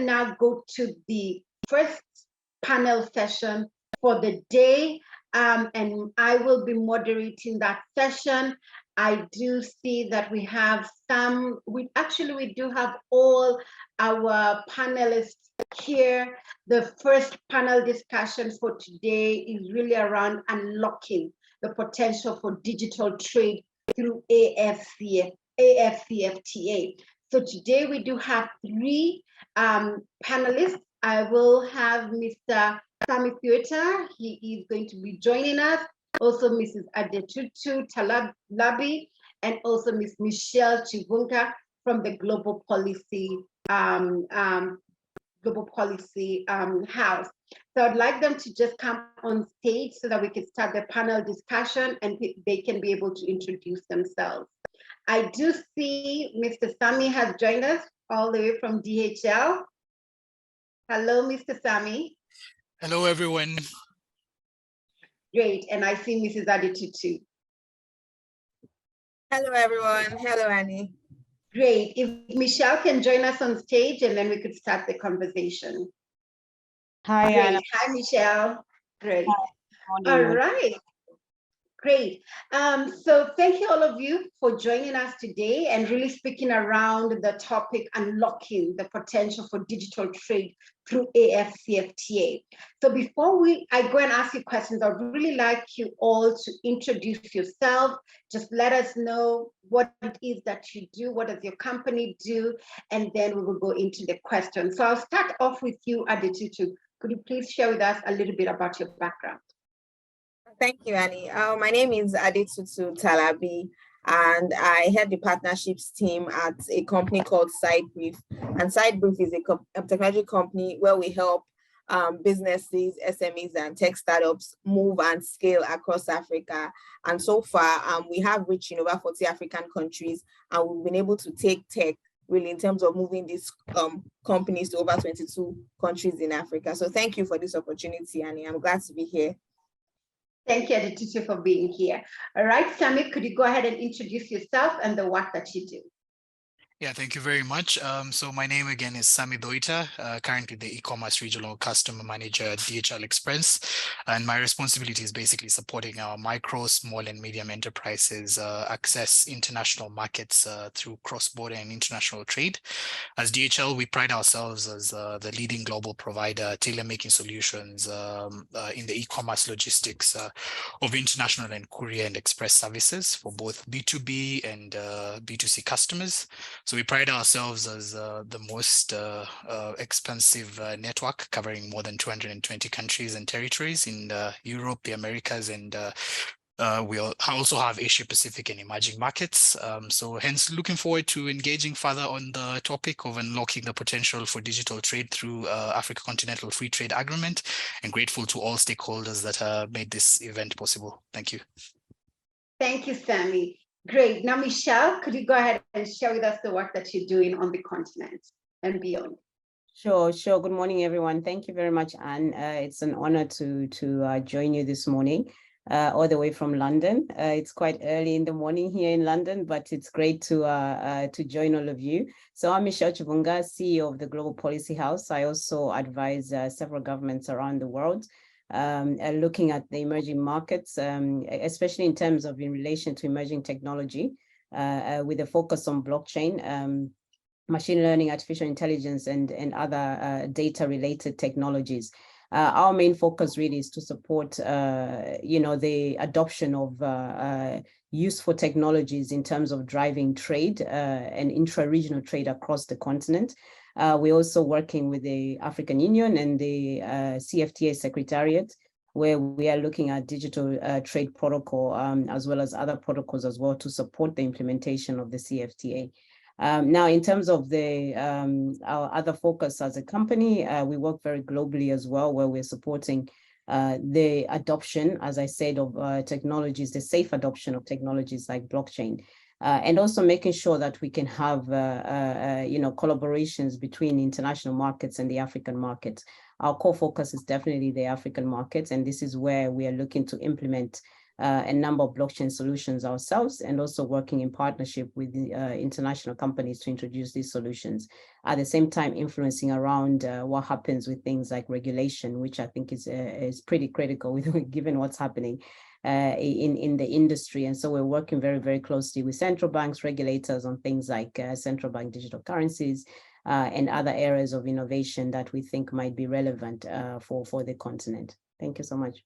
now go to the first panel session for the day, and I will be moderating that session. I do see that we have we do have all our panelists here. The first panel discussion for today is really around unlocking the potential for digital trade through AfCFTA. So today we do have 3 panelists. I will have Mr. Sammy Thuita. He is going to be joining us. Also Mrs. Adetutu Talabi, and also Ms. Michelle Chivunga from the Global Policy House. So I'd like them to just come on stage so that we can start the panel discussion and they can be able to introduce themselves. I do see Mr. Sammy has joined us all the way from DHL. Hello, Mr. Sammy. Hello, everyone. Great, and I see Mrs. Adetutu. Hello, everyone. Hello, Annie. Great. If Michelle can join us on stage, and then we could start the conversation. Hi, Great. Anna. Hi, Michelle. Great. Hi. All right. Great. So thank you all of you for joining us today and really speaking around the topic, unlocking the potential for digital trade through AfCFTA. So before I go and ask you questions, I'd really like you all to introduce yourself. Just let us know what it is that you do, what does your company do, and then we will go into the questions. So I'll start off with you, Adetutu. Could you please share with us a little bit about your background? Thank you, Annie. My name is Adetutu Talabi, and I head the partnerships team at a company called Sidebrief. And Sidebrief is a technology company where we help businesses, SMEs, and tech startups move and scale across Africa. And so far, we have reached in over 40 African countries, and we've been able to take tech really in terms of moving these companies to over 22 countries in Africa. So thank you for this opportunity, Annie. I'm glad to be here. Thank you, Adetutu, for being here. All right, Sammy, could you go ahead and introduce yourself and the work that you do? Yeah, thank you very much. So my name again is Sammy Thuita, currently the e-commerce regional customer manager at DHL Express. And my responsibility is basically supporting our micro, small and medium enterprises access international markets through cross-border and international trade. As DHL, we pride ourselves as the leading global provider, tailor-making solutions in the e-commerce logistics of international and courier and express services for both B2B and B2C customers. So we pride ourselves as the most expansive network covering more than 220 countries and territories in Europe, the Americas, and we also have Asia Pacific and emerging markets. So hence looking forward to engaging further on the topic of unlocking the potential for digital trade through Africa Continental Free Trade Agreement, and grateful to all stakeholders that made this event possible. Thank you. Thank you, Sammy. Great. Now, Michelle, could you go ahead and share with us the work that you're doing on the continent and beyond? Sure. Good morning, everyone. Thank you very much, Anne. It's an honor to join you this morning, all the way from London. It's quite early in the morning here in London, but it's great to join all of you. So I'm Michelle Chivunga, CEO of the Global Policy House. I also advise several governments around the world, looking at the emerging markets, especially in terms of in relation to emerging technology, with a focus on blockchain, machine learning, artificial intelligence, and other data-related technologies. Our main focus really is to support, the adoption of useful technologies in terms of driving trade and intra-regional trade across the continent. We're also working with the African Union and the CFTA Secretariat, where we are looking at digital trade protocol, as well as other protocols as well to support the implementation of the CFTA. Now, in terms of our other focus as a company, we work very globally as well, where we're supporting the adoption, as I said, of technologies, the safe adoption of technologies like blockchain. And also making sure that we can have, collaborations between international markets and the African markets. Our core focus is definitely the African markets, and this is where we are looking to implement a number of blockchain solutions ourselves, and also working in partnership with the, international companies to introduce these solutions. At the same time, influencing around what happens with things like regulation, which I think is pretty critical with, given what's happening in the industry. And so we're working very, very closely with central banks, regulators on things like central bank digital currencies and other areas of innovation that we think might be relevant for the continent. Thank you so much.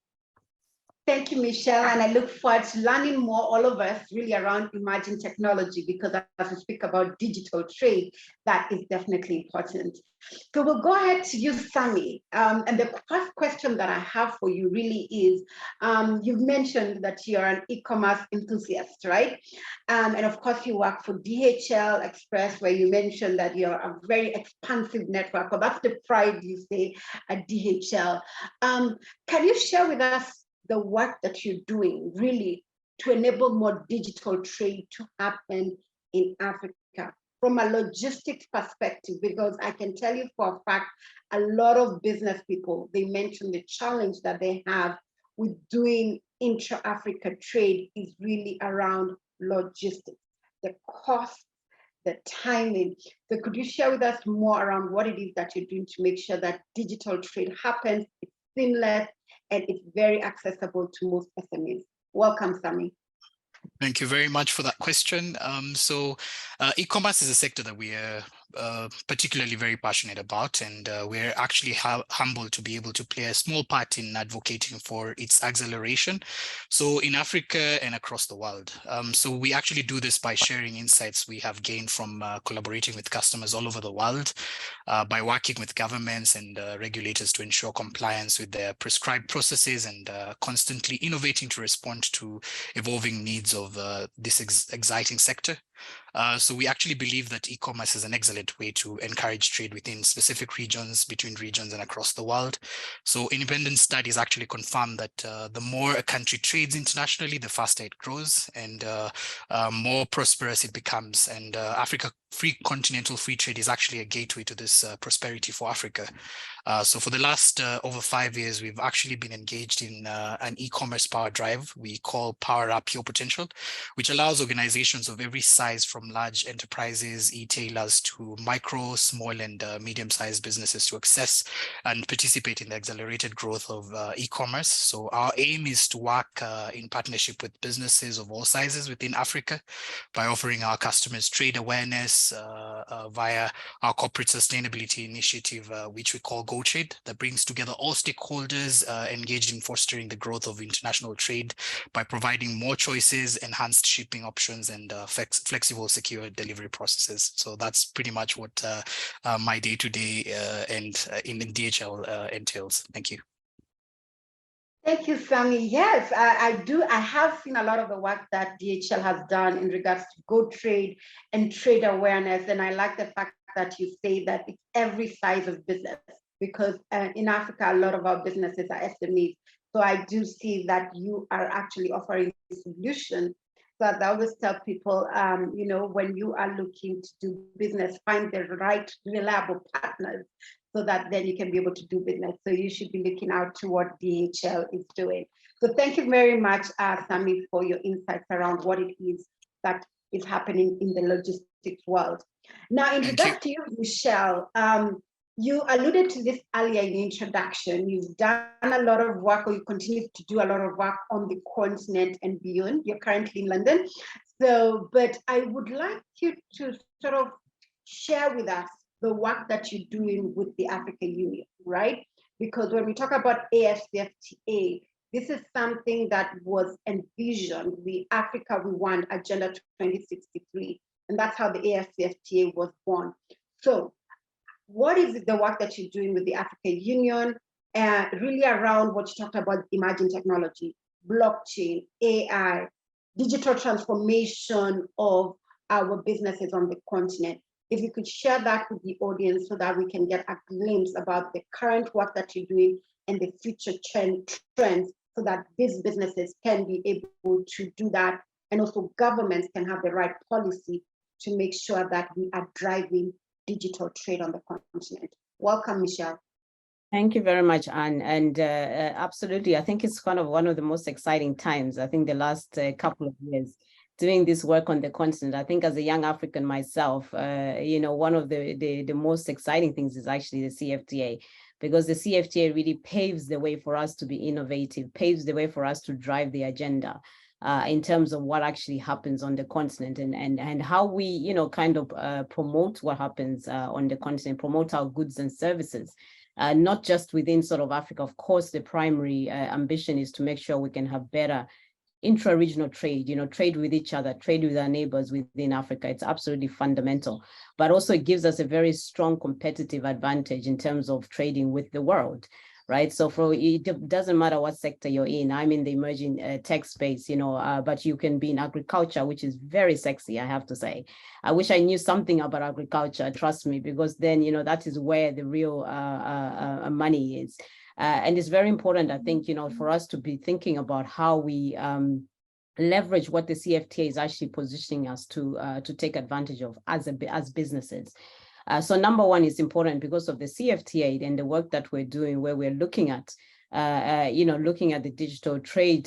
Thank you, Michelle. And I look forward to learning more, all of us, really around emerging technology, because as we speak about digital trade, that is definitely important. So we'll go ahead to you, Sammy. And the first question that I have for you really is, you've mentioned that you're an e-commerce enthusiast, right? And of course, you work for DHL Express, where you mentioned that you're a very expansive network. Well, that's the pride you say at DHL. Can you share with us the work that you're doing really to enable more digital trade to happen in Africa from a logistics perspective? Because I can tell you for a fact, a lot of business people, they mention the challenge that they have with doing intra-Africa trade is really around logistics, the cost, the timing. So could you share with us more around what it is that you're doing to make sure that digital trade happens, it's seamless, and it's very accessible to most SMEs? Welcome, Sammy. Thank you very much for that question. E-commerce is a sector that we are particularly very passionate about, and we're actually humbled to be able to play a small part in advocating for its acceleration. So in Africa and across the world. So we actually do this by sharing insights we have gained from collaborating with customers all over the world, by working with governments and regulators to ensure compliance with their prescribed processes, and constantly innovating to respond to evolving needs of this exciting sector. So we actually believe that e-commerce is an excellent way to encourage trade within specific regions, between regions, and across the world. So independent studies actually confirm that the more a country trades internationally, the faster it grows, and more prosperous it becomes. And Africa continental free trade is actually a gateway to this prosperity for Africa. So for the last over 5 years, we've actually been engaged in an e-commerce power drive we call Power Up Your Potential, which allows organizations of every size, from large enterprises, e-tailers, to micro, small, and medium-sized businesses, to access and participate in the accelerated growth of e-commerce. So our aim is to work in partnership with businesses of all sizes within Africa by offering our customers trade awareness via our corporate sustainability initiative, which we call GoTrade, that brings together all stakeholders engaged in fostering the growth of international trade by providing more choices, enhanced shipping options, and flexible, secure delivery processes. So that's pretty much what my day-to-day and in DHL entails. Thank you. Thank you, Sammy. Yes, I have seen a lot of the work that DHL has done in regards to GoTrade and trade awareness. And I like the fact that you say that it's every size of business, because in Africa, a lot of our businesses are SMEs. So I do see that you are actually offering a solution. So I always tell people, you know, when you are looking to do business, find the right, reliable partners, so that then you can be able to do business. So you should be looking out to what DHL is doing. So thank you very much, Sammy, for your insights around what it is that is happening in the logistics world. Now, in regards to you, Michelle, you alluded to this earlier in the introduction. You've done a lot of work, or you continue to do a lot of work on the continent and beyond. You're currently in London. So, but I would like you to sort of share with us the work that you're doing with the African Union, right? Because when we talk about AfCFTA, this is something that was envisioned, the Africa We Want Agenda 2063, and that's how the AfCFTA was born. So what is the work that you're doing with the African Union, really around what you talked about, emerging technology, blockchain, AI, digital transformation of our businesses on the continent? If you could share that with the audience so that we can get a glimpse about the current work that you're doing and the future trends, so that these businesses can be able to do that, and also governments can have the right policy to make sure that we are driving digital trade on the continent. Welcome, Michelle. Thank you very much, Anne. And absolutely, I think it's kind of one of the most exciting times. I think the last couple of years doing this work on the continent. I think as a young African myself, one of the most exciting things is actually the CFTA, because the CFTA really paves the way for us to be innovative, paves the way for us to drive the agenda in terms of what actually happens on the continent and how we, kind of promote what happens on the continent, promote our goods and services. Not just within sort of Africa. Of course, the primary ambition is to make sure we can have better intra-regional trade, trade with each other, trade with our neighbors within Africa. It's absolutely fundamental, but also it gives us a very strong competitive advantage in terms of trading with the world, right? So it doesn't matter what sector you're in. I'm in the emerging tech space, but you can be in agriculture, which is very sexy, I have to say. I wish I knew something about agriculture, trust me, because then, that is where the real money is. And it's very important, I think, for us to be thinking about how we leverage what the CFTA is actually positioning us to take advantage of as businesses. So number one is important because of the CFTA and the work that we're doing, where we're looking at, looking at the digital trade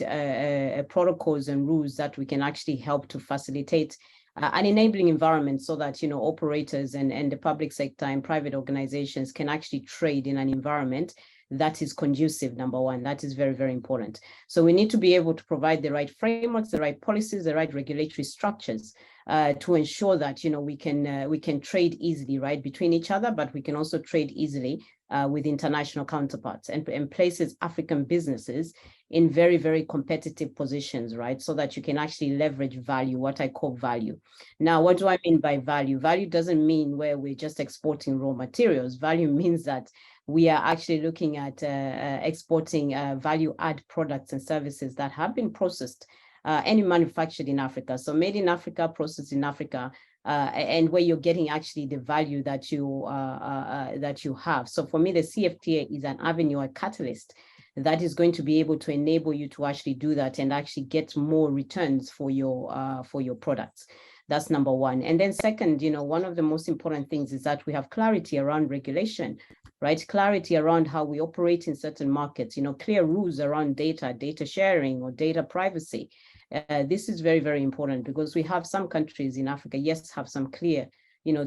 protocols and rules that we can actually help to facilitate an enabling environment so that, operators and the public sector and private organizations can actually trade in an environment that is conducive, number one. That is very, very important. So we need to be able to provide the right frameworks, the right policies, the right regulatory structures to ensure that, we can trade easily, right, between each other, but we can also trade easily with international counterparts and places African businesses in very, very competitive positions, right? So that you can actually leverage value, what I call value. Now, what do I mean by value? Value doesn't mean where we're just exporting raw materials. Value means that we are actually looking at exporting value add products and services that have been processed and manufactured in Africa. So made in Africa, processed in Africa, and where you're getting actually the value that you have. So for me, the CFTA is an avenue, a catalyst that is going to be able to enable you to actually do that and actually get more returns for your products. That's number one. And then second, one of the most important things is that we have clarity around regulation, right? Clarity around how we operate in certain markets, clear rules around data sharing or data privacy. This is very, very important because we have some countries in Africa, yes, have some clear,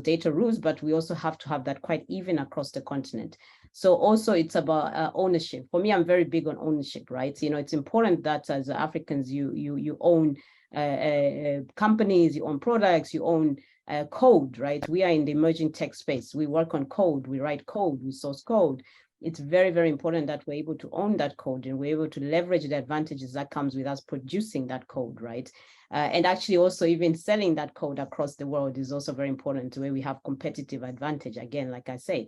data rules, but we also have to have that quite even across the continent. So also it's about ownership. For me, I'm very big on ownership, right? It's important that as Africans, you own companies, you own products, you own code, right? We are in the emerging tech space. We work on code, we write code, we source code. It's very, very important that we're able to own that code and we're able to leverage the advantages that comes with us producing that code, right? And actually also even selling that code across the world is also very important to where we have competitive advantage, again, like I said.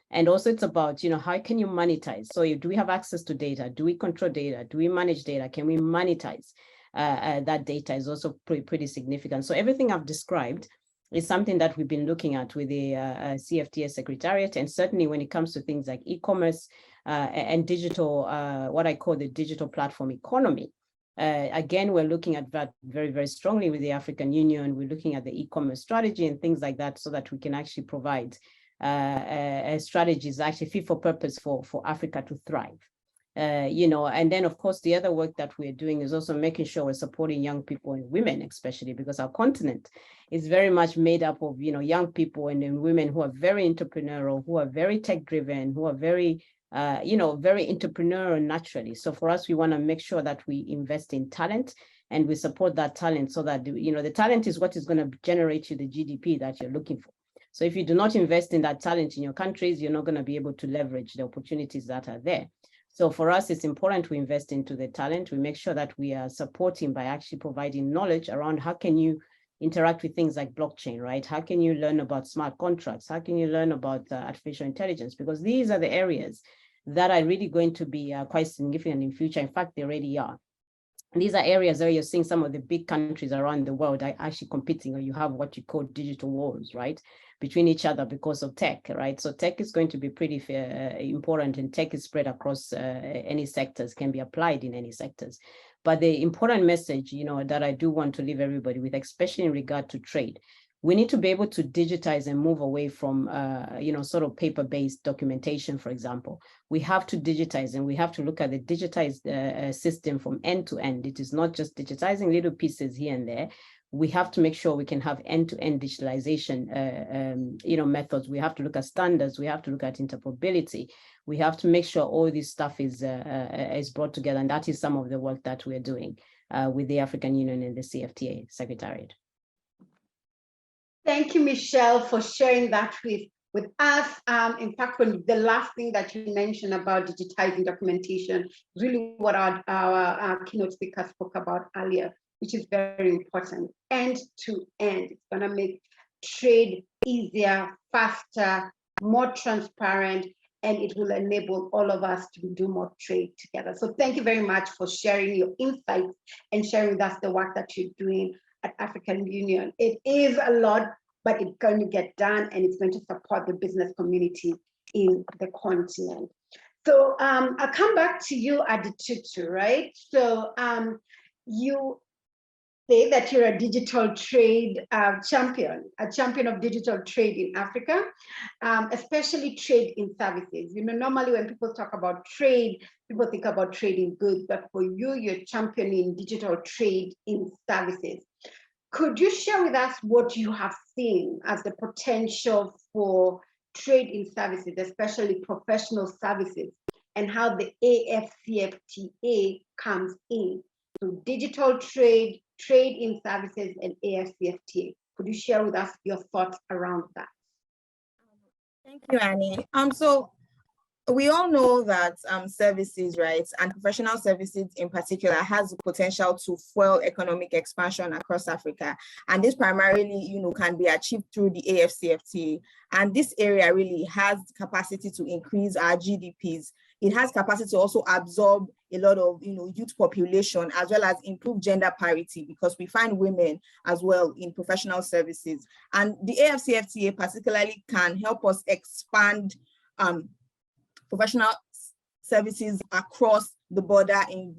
And also it's about, how can you monetize? So do we have access to data? Do we control data? Do we manage data? Can we monetize? That data is also pretty significant. So everything I've described is something that we've been looking at with the CFTA Secretariat, and certainly when it comes to things like e-commerce and digital, what I call the digital platform economy. Again, we're looking at that very, very strongly with the African Union. We're looking at the e-commerce strategy and things like that so that we can actually provide strategies actually fit for purpose for Africa to thrive. And then of course, the other work that we're doing is also making sure we're supporting young people and women, especially because our continent is very much made up of, young people and women who are very entrepreneurial, who are very tech driven, who are very, very entrepreneurial naturally. So for us, we want to make sure that we invest in talent and we support that talent so that, the talent is what is going to generate you the GDP that you're looking for. So if you do not invest in that talent in your countries, you're not going to be able to leverage the opportunities that are there. So for us, it's important to invest into the talent. We make sure that we are supporting by actually providing knowledge around how can you interact with things like blockchain, right? How can you learn about smart contracts? How can you learn about artificial intelligence? Because these are the areas that are really going to be quite significant in future. In fact, they already are. And these are areas where you're seeing some of the big countries around the world are actually competing, or you have what you call digital wars, right, between each other because of tech, right? So tech is going to be pretty important, and tech is spread across any sectors, can be applied in any sectors. But the important message, that I do want to leave everybody with, especially in regard to trade, We need to be able to digitize and move away from, sort of paper-based documentation, for example. We have to digitize, and we have to look at the digitized system from end to end. It is not just digitizing little pieces here and there. We have to make sure we can have end-to-end digitalization, methods. We have to look at standards. We have to look at interoperability. We have to make sure all this stuff is brought together, and that is some of the work that we're doing with the African Union and the CFTA Secretariat. Thank you, Michelle, for sharing that with us. In fact, when the last thing that you mentioned about digitizing documentation, really what our keynote speaker spoke about earlier, which is very important. End to end, it's going to make trade easier, faster, more transparent, and it will enable all of us to do more trade together. So thank you very much for sharing your insights and sharing with us the work that you're doing at African Union. It is a lot, but it's going to get done, and it's going to support the business community in the continent. So I'll come back to you, Adetutu, right? So you say that you're a digital trade champion, a champion of digital trade in Africa, especially trade in services. You know, normally when people talk about trade, people think about trading goods, but for you, you're championing digital trade in services. Could you share with us what you have seen as the potential for trade in services, especially professional services, and how the AfCFTA comes in? So digital trade, trade in services, and AfCFTA. Could you share with us your thoughts around that? Thank you, Annie. So we all know that services, right, and professional services in particular has the potential to fuel economic expansion across Africa. And this primarily, can be achieved through the AfCFTA. And this area really has the capacity to increase our GDPs. It has capacity to also absorb a lot of, youth population, as well as improve gender parity, because we find women as well in professional services. And the AfCFTA particularly can help us expand professional services across the border in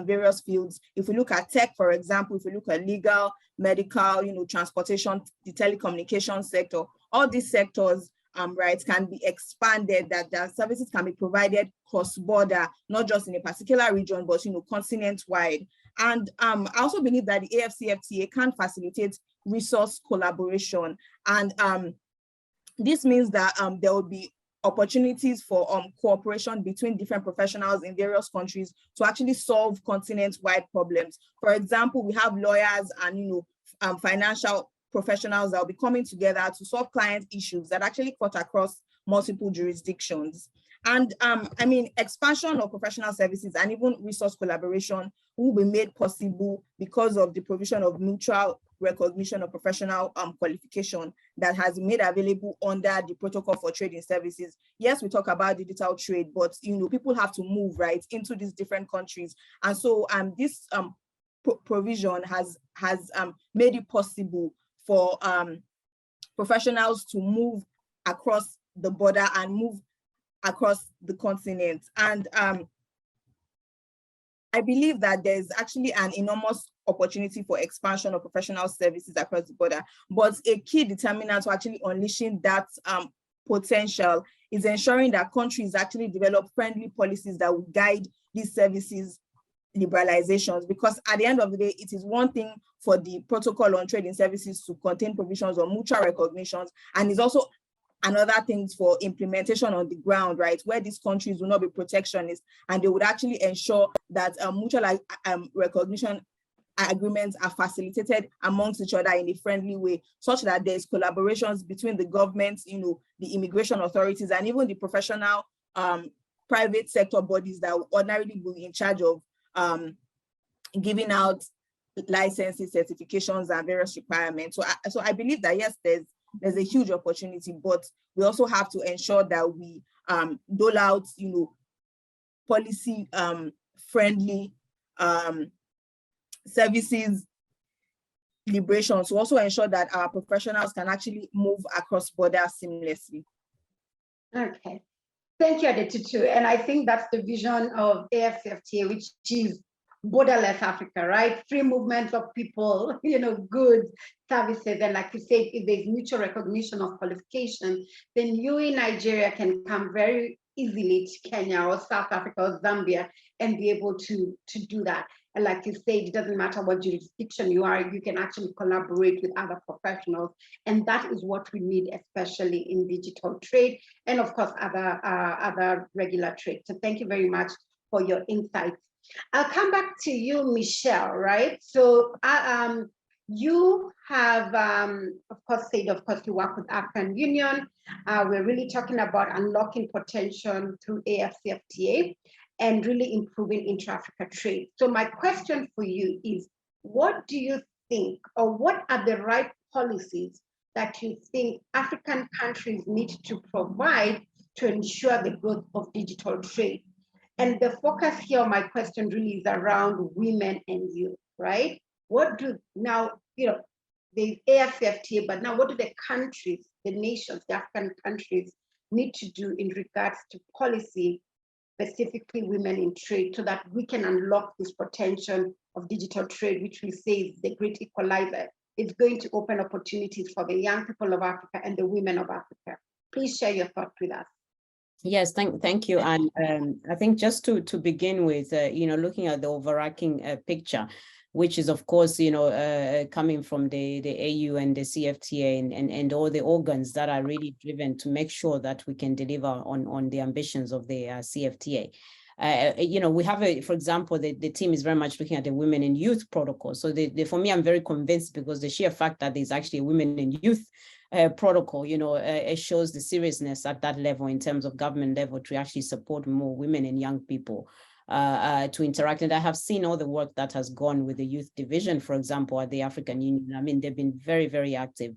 various fields. If we look at tech, for example, if we look at legal, medical, transportation, the telecommunications sector, all these sectors, rights can be expanded, that their services can be provided cross-border, not just in a particular region, but continent-wide. And I also believe that the AfCFTA can facilitate resource collaboration. And this means that there will be opportunities for cooperation between different professionals in various countries to actually solve continent-wide problems. For example, we have lawyers and financial professionals that will be coming together to solve client issues that actually cut across multiple jurisdictions. And expansion of professional services and even resource collaboration will be made possible because of the provision of mutual recognition of professional qualification that has been made available under the Protocol for Trade in Services. Yes, we talk about digital trade, but people have to move right into these different countries. And so this provision has made it possible for professionals to move across the border and move across the continent. And I believe that there's actually an enormous opportunity for expansion of professional services across the border. But a key determinant to actually unleashing that potential is ensuring that countries actually develop friendly policies that will guide these services liberalizations, because at the end of the day, it is one thing for the Protocol on Trade in Services to contain provisions on mutual recognitions, and it's also another thing for implementation on the ground, right, where these countries will not be protectionist and they would actually ensure that mutual recognition agreements are facilitated amongst each other in a friendly way, such that there's collaborations between the governments, the immigration authorities, and even the professional private sector bodies that would ordinarily be in charge of giving out licenses, certifications, and various requirements. So I believe that yes, there's a huge opportunity, but we also have to ensure that we dole out, policy friendly services liberation to also ensure that our professionals can actually move across borders seamlessly. Okay, thank you, Adetutu. And I think that's the vision of AfCFTA, which is borderless Africa, right? Free movement of people, goods, services. And like you said, if there's mutual recognition of qualification, then you in Nigeria can come very easily to Kenya or South Africa or Zambia and be able to do that. And like you said, it doesn't matter what jurisdiction you are, you can actually collaborate with other professionals. And that is what we need, especially in digital trade and of course, other regular trade. So thank you very much for your insights. I'll come back to you, Michelle, right? So you have, of course, said, of course, you work with African Union. We're really talking about unlocking potential through AfCFTA and really improving intra-Africa trade. So my question for you is, what do you think, or what are the right policies that you think African countries need to provide to ensure the growth of digital trade? And the focus here, my question really is around women and youth, right? What do now, the AfCFTA, but now what do the countries, the nations, the African countries need to do in regards to policy, specifically women in trade, so that we can unlock this potential of digital trade, which we say is the great equalizer. It's going to open opportunities for the young people of Africa and the women of Africa. Please share your thoughts with us. Yes, thank you. And I think just to begin with, looking at the overarching picture, which is, of course, coming from the AU and the CFTA and all the organs that are really driven to make sure that we can deliver on the ambitions of the CFTA. We have for example, the team is very much looking at the women and youth protocol. So for me, I'm very convinced because the sheer fact that there's actually a women and youth protocol, it shows the seriousness at that level in terms of government level to actually support more women and young people to interact. And I have seen all the work that has gone with the youth division, for example, at the African Union. I mean, they've been very, very active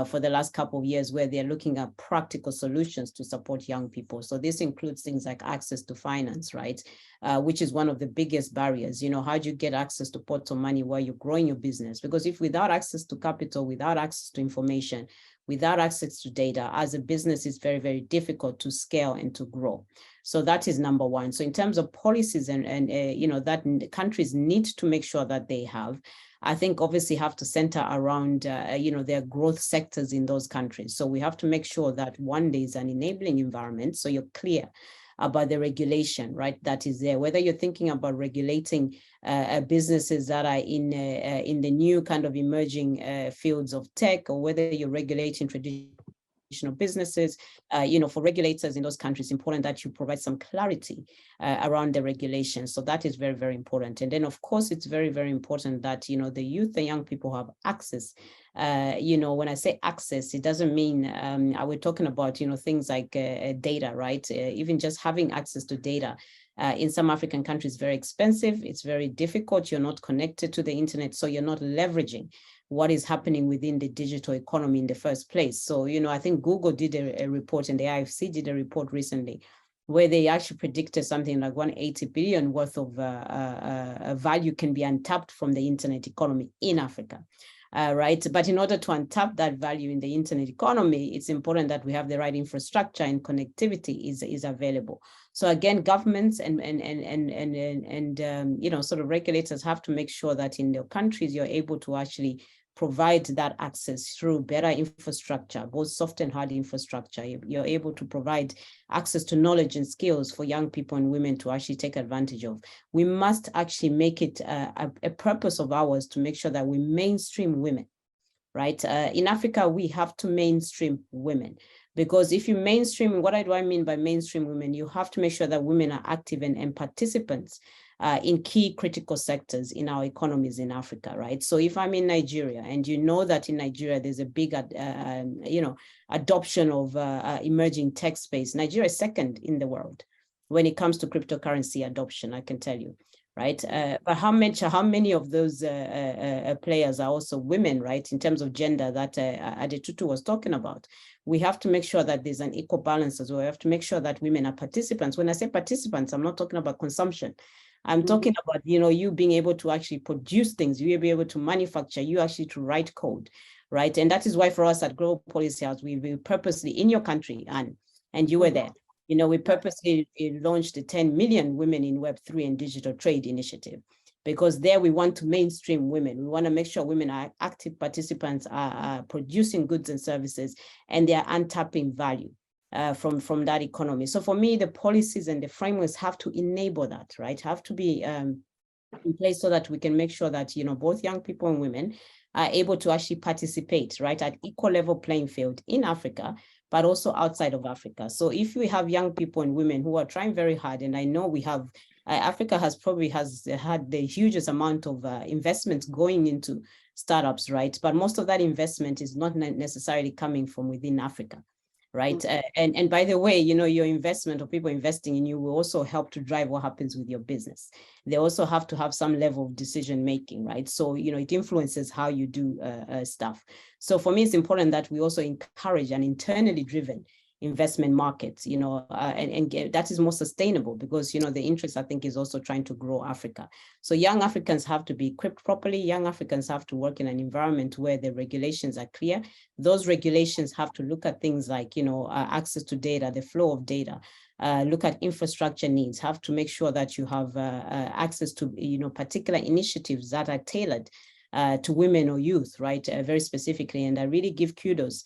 for the last couple of years where they're looking at practical solutions to support young people. So this includes things like access to finance, right? Which is one of the biggest barriers. How do you get access to pots of money while you're growing your business? Because if without access to capital, without access to information, without access to data, as a business, it's very, very difficult to scale and to grow. So that is number one. So in terms of policies and that countries need to make sure that they have, I think obviously have to center around, their growth sectors in those countries. So we have to make sure that one day is an enabling environment. So you're clear about the regulation, right, that is there, whether you're thinking about regulating businesses that are in the new kind of emerging fields of tech, or whether you're regulating traditional businesses, for regulators in those countries, it's important that you provide some clarity around the regulations. So that is very, very important. And then, of course, it's very, very important that, the youth and young people have access. When I say access, it doesn't mean we're talking about, things like data, right? Even just having access to data. In some African countries, is very expensive. It's very difficult. You're not connected to the internet, so you're not leveraging what is happening within the digital economy in the first place. So, I think Google did a report and the IFC did a report recently where they actually predicted something like 180 billion worth of value can be untapped from the internet economy in Africa. Right. But in order to untap that value in the internet economy, it's important that we have the right infrastructure and connectivity is available. So again, governments and sort of regulators have to make sure that in their countries, you're able to actually provide that access through better infrastructure, both soft and hard infrastructure. You're able to provide access to knowledge and skills for young people and women to actually take advantage of. We must actually make it a purpose of ours to make sure that we mainstream women, right? In Africa, we have to mainstream women. Because if you mainstream, what do I mean by mainstream women? You have to make sure that women are active and participants in key critical sectors in our economies in Africa, right? So if I'm in Nigeria and you know that in Nigeria, there's a big, adoption of emerging tech space. Nigeria is second in the world when it comes to cryptocurrency adoption, I can tell you, right? But how many of those players are also women, right? In terms of gender that Adetutu was talking about. We have to make sure that there's an equal balance as well. We have to make sure that women are participants. When I say participants, I'm not talking about consumption. I'm talking about, you being able to actually produce things, you be able to manufacture, you actually to write code, right? And that is why for us at Global Policy House, we purposely, in your country, and you were there, we purposely launched the 10 million Women in Web3 and Digital Trade initiative. because there we want to mainstream women. We want to make sure women are active participants, are producing goods and services, and they are untapping value from that economy. So for me, the policies and the frameworks have to enable that, right? Have to be in place so that we can make sure that, both young people and women are able to actually participate, right, at equal level playing field in Africa, but also outside of Africa. So if we have young people and women who are trying very hard, and I know we have, Africa has had the hugest amount of investments going into startups, right? But most of that investment is not necessarily coming from within Africa, right? And by the way, your investment or people investing in you will also help to drive what happens with your business. They also have to have some level of decision making, right? So, it influences how you do stuff. So for me, it's important that we also encourage an internally driven investment markets, and that is more sustainable because, the interest, I think, is also trying to grow Africa. So young Africans have to be equipped properly. Young Africans have to work in an environment where the regulations are clear. Those regulations have to look at things like, access to data, the flow of data, look at infrastructure needs, have to make sure that you have access to, particular initiatives that are tailored to women or youth, right, very specifically. And I really give kudos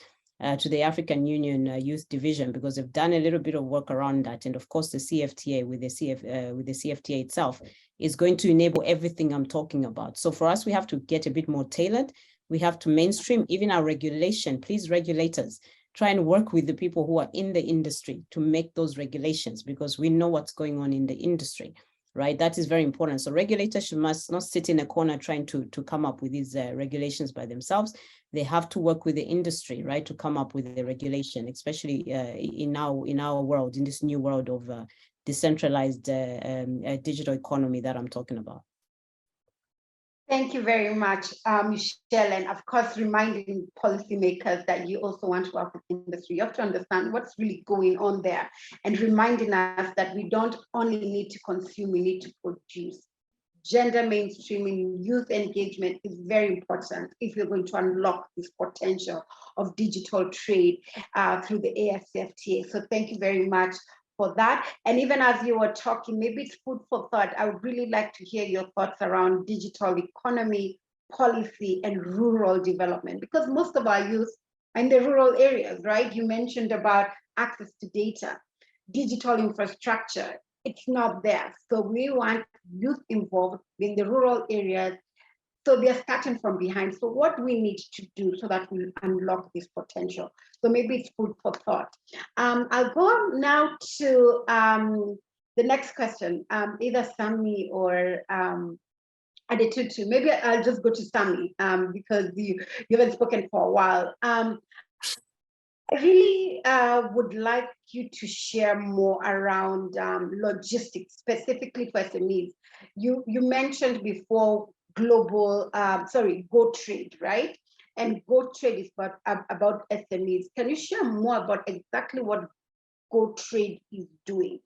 to the African Union Youth Division, because they've done a little bit of work around that. And of course, the CFTA with the CFTA itself is going to enable everything I'm talking about. So for us, we have to get a bit more tailored. We have to mainstream even our regulation. Please, regulators, try and work with the people who are in the industry to make those regulations, because we know what's going on in the industry, right? That is very important. So regulators must not sit in a corner trying to come up with these regulations by themselves. They have to work with the industry, right, to come up with the regulation, especially in our world, in this new world of decentralized digital economy that I'm talking about. Thank you very much, Michelle, and of course, reminding policymakers that you also want to work with industry. You have to understand what's really going on there, and reminding us that we don't only need to consume, we need to produce. Gender mainstreaming, youth engagement is very important if you're going to unlock this potential of digital trade through the AfCFTA. So thank you very much for that. And even as you were talking, maybe it's food for thought. I would really like to hear your thoughts around digital economy, policy, and rural development, because most of our youth are in the rural areas, right? You mentioned about access to data, digital infrastructure. It's not there. So we want youth involved in the rural areas. So they're starting from behind. So what we need to do so that we unlock this potential. So maybe it's food for thought. I'll go now to the next question, either Sammy or Adetutu. Maybe I'll just go to Sammy because you haven't spoken for a while. I really would like you to share more around logistics, specifically for SMEs. You mentioned before global, Go Trade, right? And Go Trade is about SMEs. Can you share more about exactly what Go Trade is doing?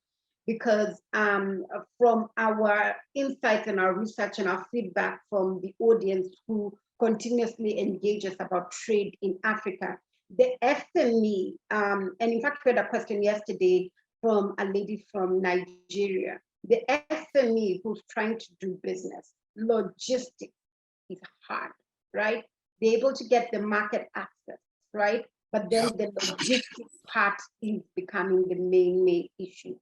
Because from our insights and our research and our feedback from the audience who continuously engage us about trade in Africa, the SME, and in fact, we had a question yesterday from a lady from Nigeria. The SME who's trying to do business, logistics is hard, right? They're able to get the market access, right? But then the logistics part is becoming the main issue.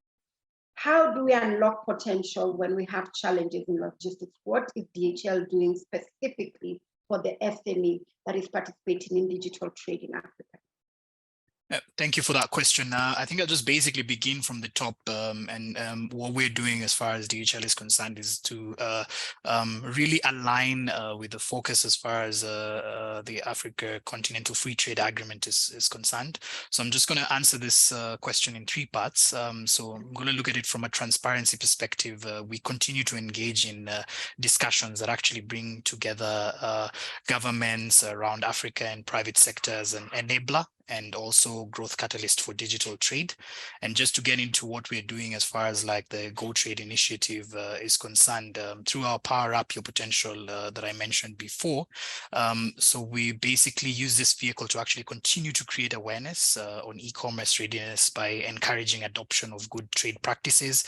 How do we unlock potential when we have challenges in logistics? What is DHL doing specifically for the SME that is participating in digital trade in Africa? Thank you for that question. I think I'll just basically begin from the top, and what we're doing as far as DHL is concerned is to really align with the focus as far as the Africa Continental Free Trade Agreement is concerned. So I'm just going to answer this question in three parts. So I'm going to look at it from a transparency perspective. We continue to engage in discussions that actually bring together governments around Africa and private sector as an enabler and also growth catalyst for digital trade. And just to get into what we're doing as far as like the Go Trade initiative is concerned, through our Power Up Your Potential that I mentioned before. So we basically use this vehicle to actually continue to create awareness on e-commerce readiness by encouraging adoption of good trade practices,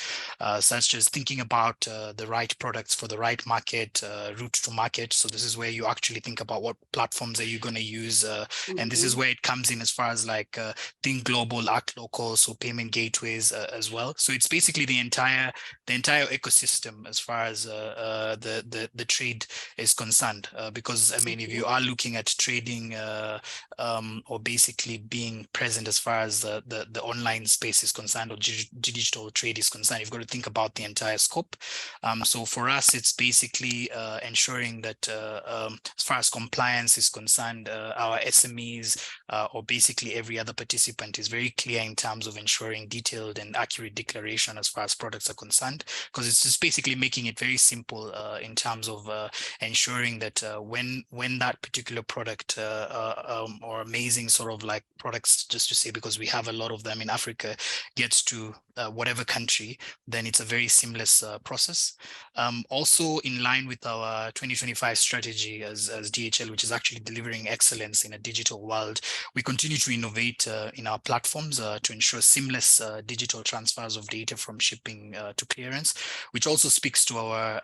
such as thinking about the right products for the right market, route to market. So this is where you actually think about what platforms are you going to use, and this is where it comes in as far as like think global, act local, so payment gateways as well. So it's basically the entire ecosystem as far as the trade is concerned, because I mean, if you are looking at trading or basically being present as far as the online space is concerned, or digital trade is concerned, you've got to think about the entire scope. So for us, it's basically ensuring that as far as compliance is concerned, our SMEs or basically every other participant is very clear in terms of ensuring detailed and accurate declaration as far as products are concerned, because it's just basically making it very simple in terms of ensuring that when that particular product or amazing sort of like products, just to say, because we have a lot of them in Africa, gets to whatever country, then it's a very seamless process. Also in line with our 2025 strategy as DHL, which is actually delivering excellence in a digital world, we continue to innovate in our platforms to ensure seamless digital transfers of data from shipping to clearance, which also speaks to our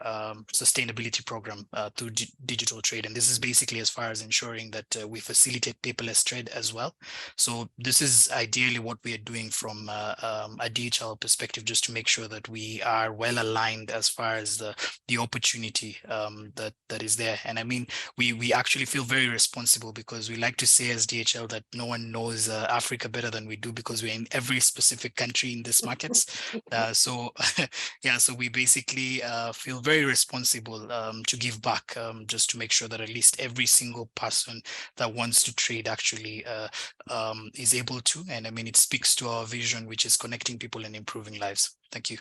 sustainability program through digital trade. And this is basically as far as ensuring that we facilitate paperless trade as well. So this is ideally what we are doing from a DHL perspective, just to make sure that we are well aligned as far as the opportunity that is there. And I mean, we actually feel very responsible, because we like to say as DHL that no one knows Africa better than we do, because we're in every specific country in these markets. So yeah, so we basically feel very responsible to give back, just to make sure that at least every single person that wants to trade actually is able to. And I mean, it speaks to our vision, which is connecting people and improving lives. Thank you.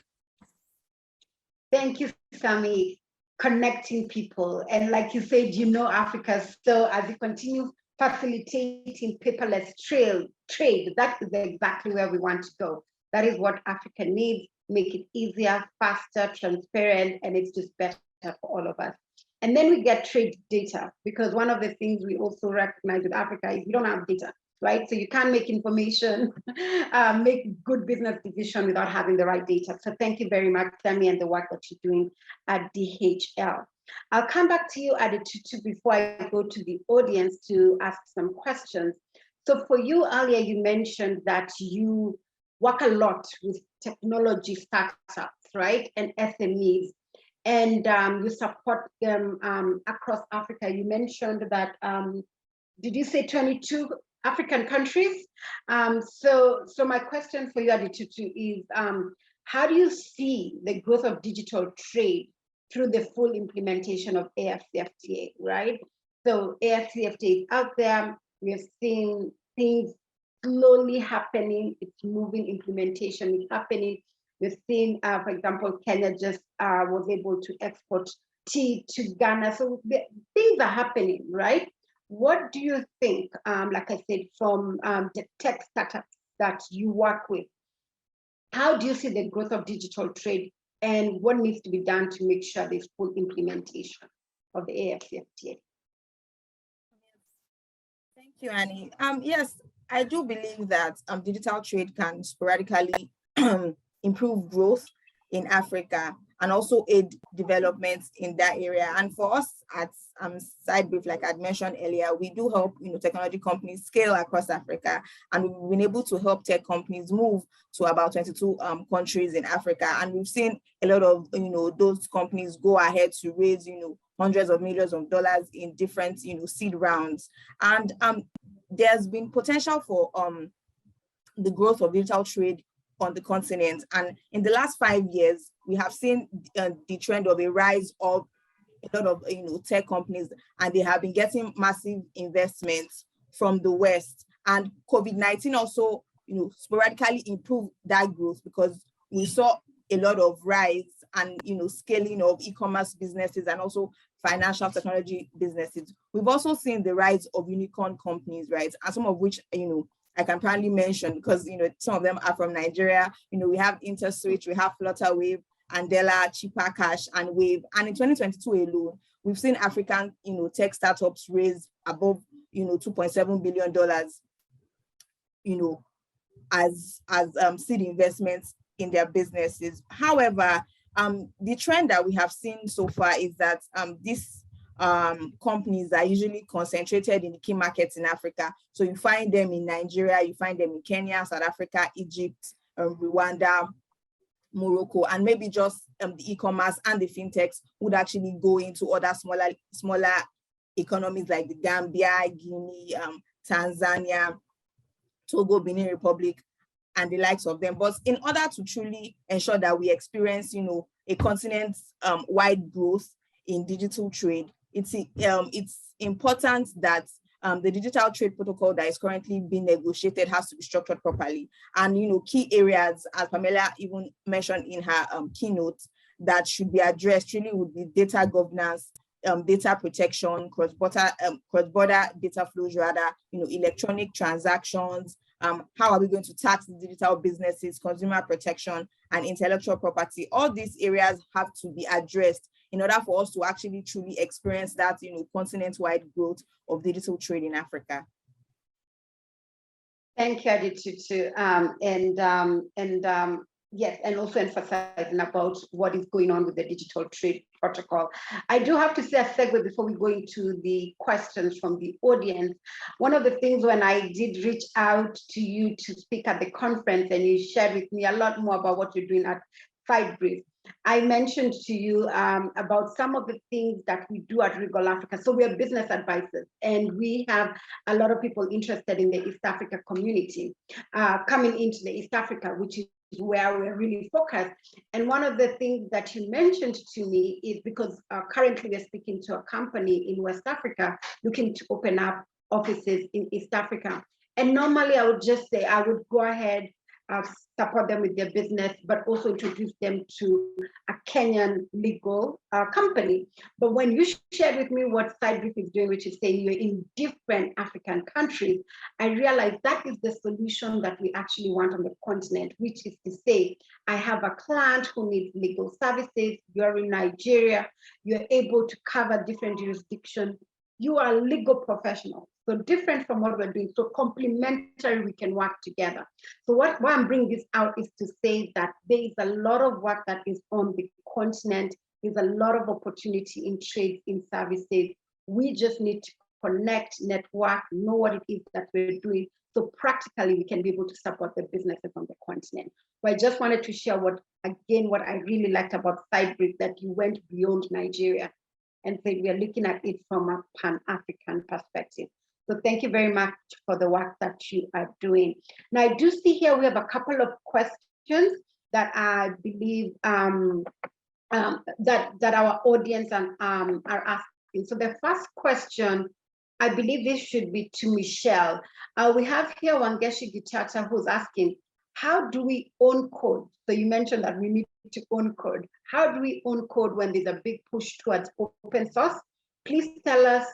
Thank you, Sammy. Connecting people. And like you said, you know Africa. So as you continue facilitating paperless trade, that is exactly where we want to go. That is what Africa needs. Make it easier, faster, transparent, and it's just better for all of us. And then we get trade data, because one of the things we also recognize with Africa is we don't have data, right? So you can't make information, make good business decision without having the right data. So thank you very much, Sammy, and the work that you're doing at DHL. I'll come back to you, Adetutu, before I go to the audience to ask some questions. So for you, earlier, you mentioned that you work a lot with technology startups, right? And SMEs. And you support them across Africa. You mentioned that, did you say 22 African countries? So my question for you, Adetutu, is how do you see the growth of digital trade through the full implementation of AfCFTA, right? So AfCFTA is out there. We have seen things slowly happening. It's moving, implementation is happening. We've seen, for example, Kenya just was able to export tea to Ghana. So things are happening, right? What do you think, like I said, from the tech startups that you work with, how do you see the growth of digital trade, and what needs to be done to make sure there's full implementation of the AfCFTA? Thank you, Annie. Yes, I do believe that digital trade can sporadically improve growth in Africa and also aid developments in that area. And for us at Sidebrief, like I'd mentioned earlier, we do help technology companies scale across Africa, and we've been able to help tech companies move to about 22 countries in Africa. And we've seen a lot of those companies go ahead to raise hundreds of millions of dollars in different seed rounds. And there's been potential for the growth of digital trade on the continent. And in the last 5 years, we have seen the trend of a rise of a lot of tech companies, and they have been getting massive investments from the West. And COVID-19 also sporadically improved that growth, because we saw a lot of rise and scaling of e-commerce businesses and also financial technology businesses. We've also seen the rise of unicorn companies, right? And some of which I can probably mention, because some of them are from Nigeria. We have InterSwitch, we have Flutterwave, Andela, Cheaper Cash, and Wave. And in 2022 alone, we've seen African tech startups raise above $2.7 billion as seed investments in their businesses. However, the trend that we have seen so far is that these companies are usually concentrated in the key markets in Africa. So you find them in Nigeria, you find them in Kenya, South Africa, Egypt, Rwanda, Morocco, and maybe just the e-commerce and the fintechs would actually go into other smaller economies like the Gambia, Guinea, Tanzania, Togo, Benin Republic, and the likes of them. But in order to truly ensure that we experience, a continent-wide growth in digital trade, it's important that the digital trade protocol that is currently being negotiated has to be structured properly. And key areas, as Pamela even mentioned in her keynote, that should be addressed really would be data governance, data protection, cross-border data flows, rather, electronic transactions. How are we going to tax the digital businesses, consumer protection, and intellectual property? All these areas have to be addressed in order for us to actually truly experience that, continent-wide growth of digital trade in Africa. Thank you, Adetutu. Yes, and also emphasizing about what is going on with the digital trade protocol. I do have to say a segue before we go into the questions from the audience. One of the things when I did reach out to you to speak at the conference, and you shared with me a lot more about what you're doing at Sidebrief, I mentioned to you about some of the things that we do at Regal Africa. So we are business advisors, and we have a lot of people interested in the East Africa community coming into the East Africa, which is where we're really focused. And one of the things that you mentioned to me is because currently we're speaking to a company in West Africa looking to open up offices in East Africa. And normally I would just say I would go ahead, support them with their business, but also introduce them to a Kenyan legal company. But when you shared with me what Sidebrief is doing, which is saying you're in different African countries, I realized that is the solution that we actually want on the continent, which is to say, I have a client who needs legal services, you're in Nigeria, you're able to cover different jurisdictions, you are a legal professional. So different from what we're doing, so complementary, we can work together. So why I'm bringing this out is to say that there is a lot of work that is on the continent. There's a lot of opportunity in trade, in services. We just need to connect, network, know what it is that we're doing. So practically, we can be able to support the businesses on the continent. So I just wanted to share what I really liked about Sidebrief, that you went beyond Nigeria and said we are looking at it from a Pan-African perspective. So thank you very much for the work that you are doing. Now I do see here we have a couple of questions that I believe that our audience are asking. So the first question, I believe this should be to Michelle. We have here Wangeshi Gitata who's asking, how do we own code? So you mentioned that we need to own code. How do we own code when there's a big push towards open source? Please tell us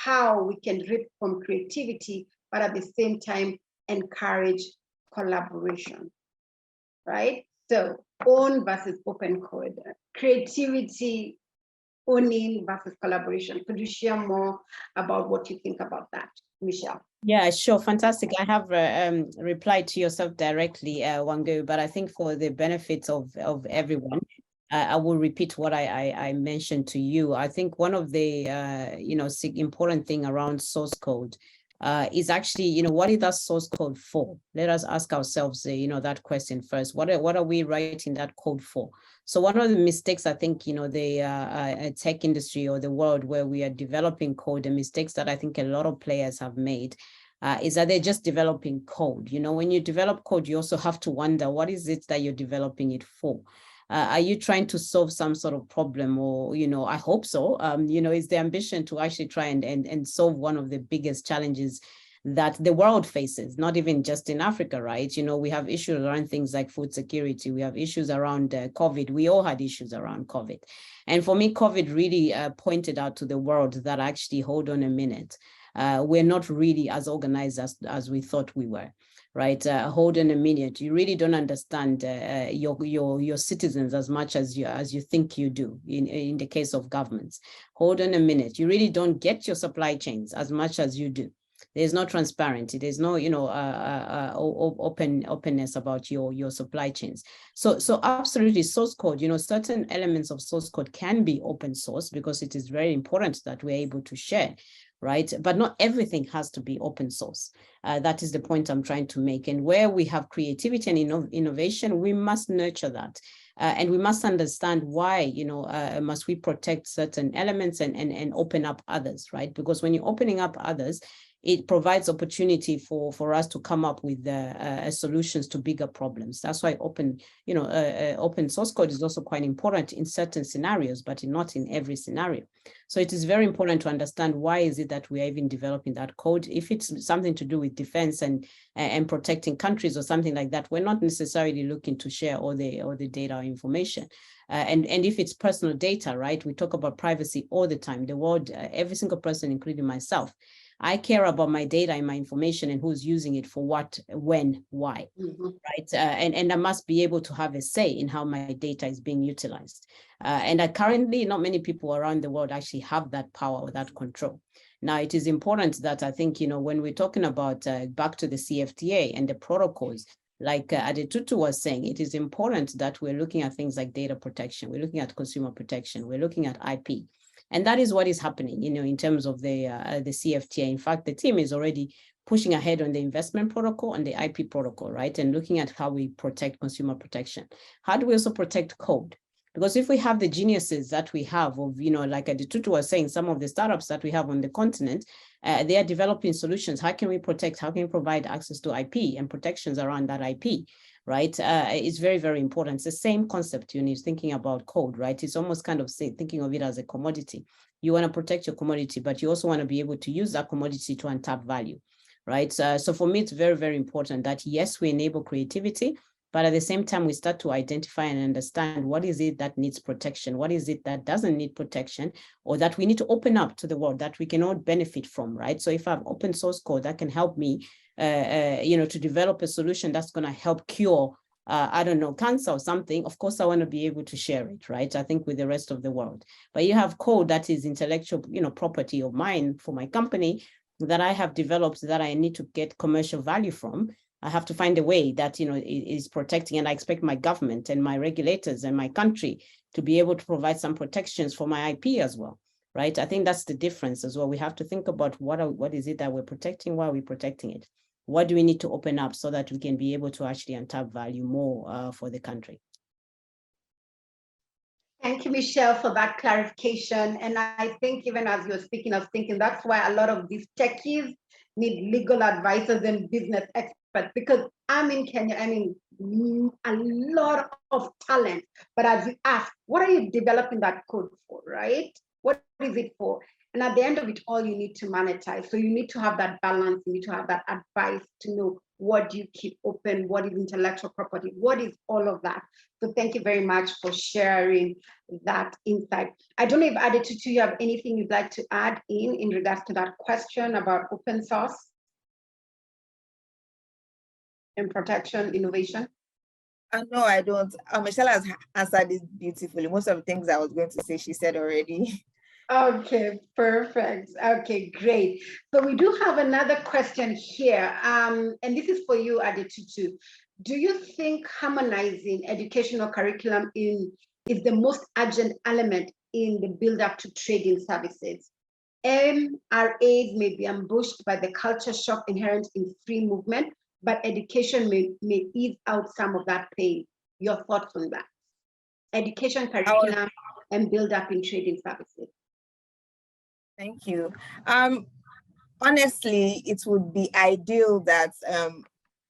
how we can reap from creativity, but at the same time, encourage collaboration, right? So own versus open code, creativity, owning versus collaboration. Could you share more about what you think about that, Michelle? Yeah, sure. Fantastic. I have replied to yourself directly, Wambui, but I think for the benefit of everyone, I will repeat what I mentioned to you. I think one of the important thing around source code is actually, what is that source code for? Let us ask ourselves, that question first. What are we writing that code for? So one of the mistakes I think, the tech industry or the world where we are developing code, the mistakes that I think a lot of players have made is that they're just developing code. When you develop code, you also have to wonder, what is it that you're developing it for? Are you trying to solve some sort of problem, or, I hope so, is the ambition to actually try and solve one of the biggest challenges that the world faces, not even just in Africa, right? We have issues around things like food security. We have issues around COVID. We all had issues around COVID. And for me, COVID really pointed out to the world that actually, hold on a minute. we're not really as organized as we thought we were. Right, hold on a minute. You really don't understand your citizens as much as you think you do. In the case of governments, hold on a minute. You really don't get your supply chains as much as you do. There's no transparency. There's no, openness about your supply chains. So absolutely, source code. Certain elements of source code can be open source because it is very important that we're able to share. Right, but not everything has to be open source. That is the point I'm trying to make. And where we have creativity and innovation, we must nurture that. And we must understand why, must we protect certain elements and open up others, right? Because when you're opening up others, it provides opportunity for us to come up with solutions to bigger problems. That's why open source code is also quite important in certain scenarios, but not in every scenario. So it is very important to understand why is it that we are even developing that code. If it's something to do with defense and protecting countries or something like that, we're not necessarily looking to share all the data or information. And if it's personal data, right, we talk about privacy all the time. The world, every single person, including myself, I care about my data and my information and who's using it for what, when, why, right? And I must be able to have a say in how my data is being utilized. And currently, not many people around the world actually have that power or that control. Now, it is important that I think, when we're talking about back to the CFTA and the protocols, like Adetutu was saying, it is important that we're looking at things like data protection. We're looking at consumer protection. We're looking at IP. And that is what is happening, in terms of the CFTA. In fact, the team is already pushing ahead on the investment protocol and the IP protocol, right? And looking at how we protect consumer protection. How do we also protect code? Because if we have the geniuses that we have of, like Adetutu was saying, some of the startups that we have on the continent, they are developing solutions. How can we protect? How can we provide access to IP and protections around that IP? Right, it's very, very important. It's the same concept when you're thinking about code, right? It's almost kind of thinking of it as a commodity. You want to protect your commodity, but you also want to be able to use that commodity to untap value, right? So for me, it's very, very important that yes, we enable creativity, but at the same time, we start to identify and understand what is it that needs protection, what is it that doesn't need protection, or that we need to open up to the world that we can all benefit from, right? So if I have open source code that can help me to develop a solution that's going to help cure, cancer or something, of course, I want to be able to share it, right? I think with the rest of the world. But you have code that is intellectual, property of mine for my company that I have developed that I need to get commercial value from. I have to find a way that, is protecting, and I expect my government and my regulators and my country to be able to provide some protections for my IP as well, right? I think that's the difference as well. We have to think about what is it that we're protecting, why are we protecting it? What do we need to open up so that we can be able to actually untap value more for the country? Thank you, Michelle, for that clarification. And I think even as you're speaking, I was thinking that's why a lot of these techies need legal advisors and business experts, because I'm in Kenya, a lot of talent. But as you ask, what are you developing that code for, right? What is it for? And at the end of it all, you need to monetize. So you need to have that balance. You need to have that advice to know what do you keep open, what is intellectual property, what is all of that. So thank you very much for sharing that insight. I don't know if Adetutu, you have anything you'd like to add in regards to that question about open source and protection, innovation? No, I don't. Michelle has answered this beautifully. Most of the things I was going to say, she said already. Okay, perfect. Okay, great. So we do have another question here, and this is for you, Adetutu. Do you think harmonizing educational curriculum is the most urgent element in the build-up to trading services? MRAs may be ambushed by the culture shock inherent in free movement, but education may ease out some of that pain. Your thoughts on that? Education curriculum and build-up in trading services. Thank you. Honestly, it would be ideal that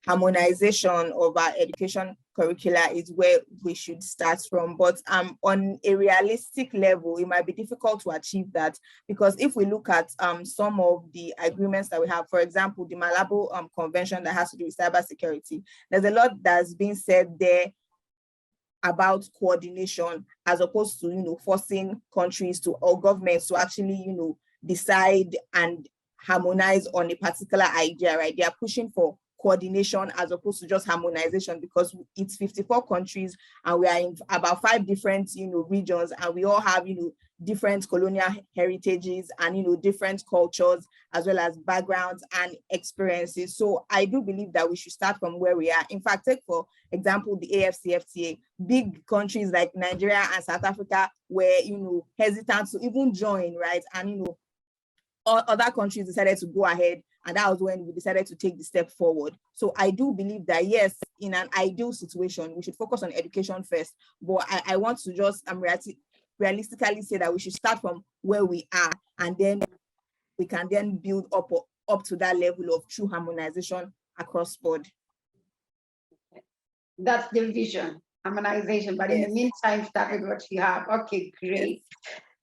harmonization of our education curricula is where we should start from. But on a realistic level, it might be difficult to achieve that, because if we look at some of the agreements that we have, for example, the Malabo Convention that has to do with cybersecurity, there's a lot that's been said there about coordination, as opposed to, forcing countries to, or governments to actually, decide and harmonize on a particular idea, right? They are pushing for coordination as opposed to just harmonization, because it's 54 countries and we are in about 5 different, regions, and we all have, different colonial heritages and, different cultures, as well as backgrounds and experiences. So I do believe that we should start from where we are. In fact, take for example, the AfCFTA, big countries like Nigeria and South Africa were, hesitant to even join, right? And, other countries decided to go ahead, and that was when we decided to take the step forward. So I do believe that, yes, in an ideal situation, we should focus on education first, but I want to just realistically say that we should start from where we are, and then we can then build up to that level of true harmonization across board. That's the vision, harmonization, but in the meantime, start with what you have. Okay, great.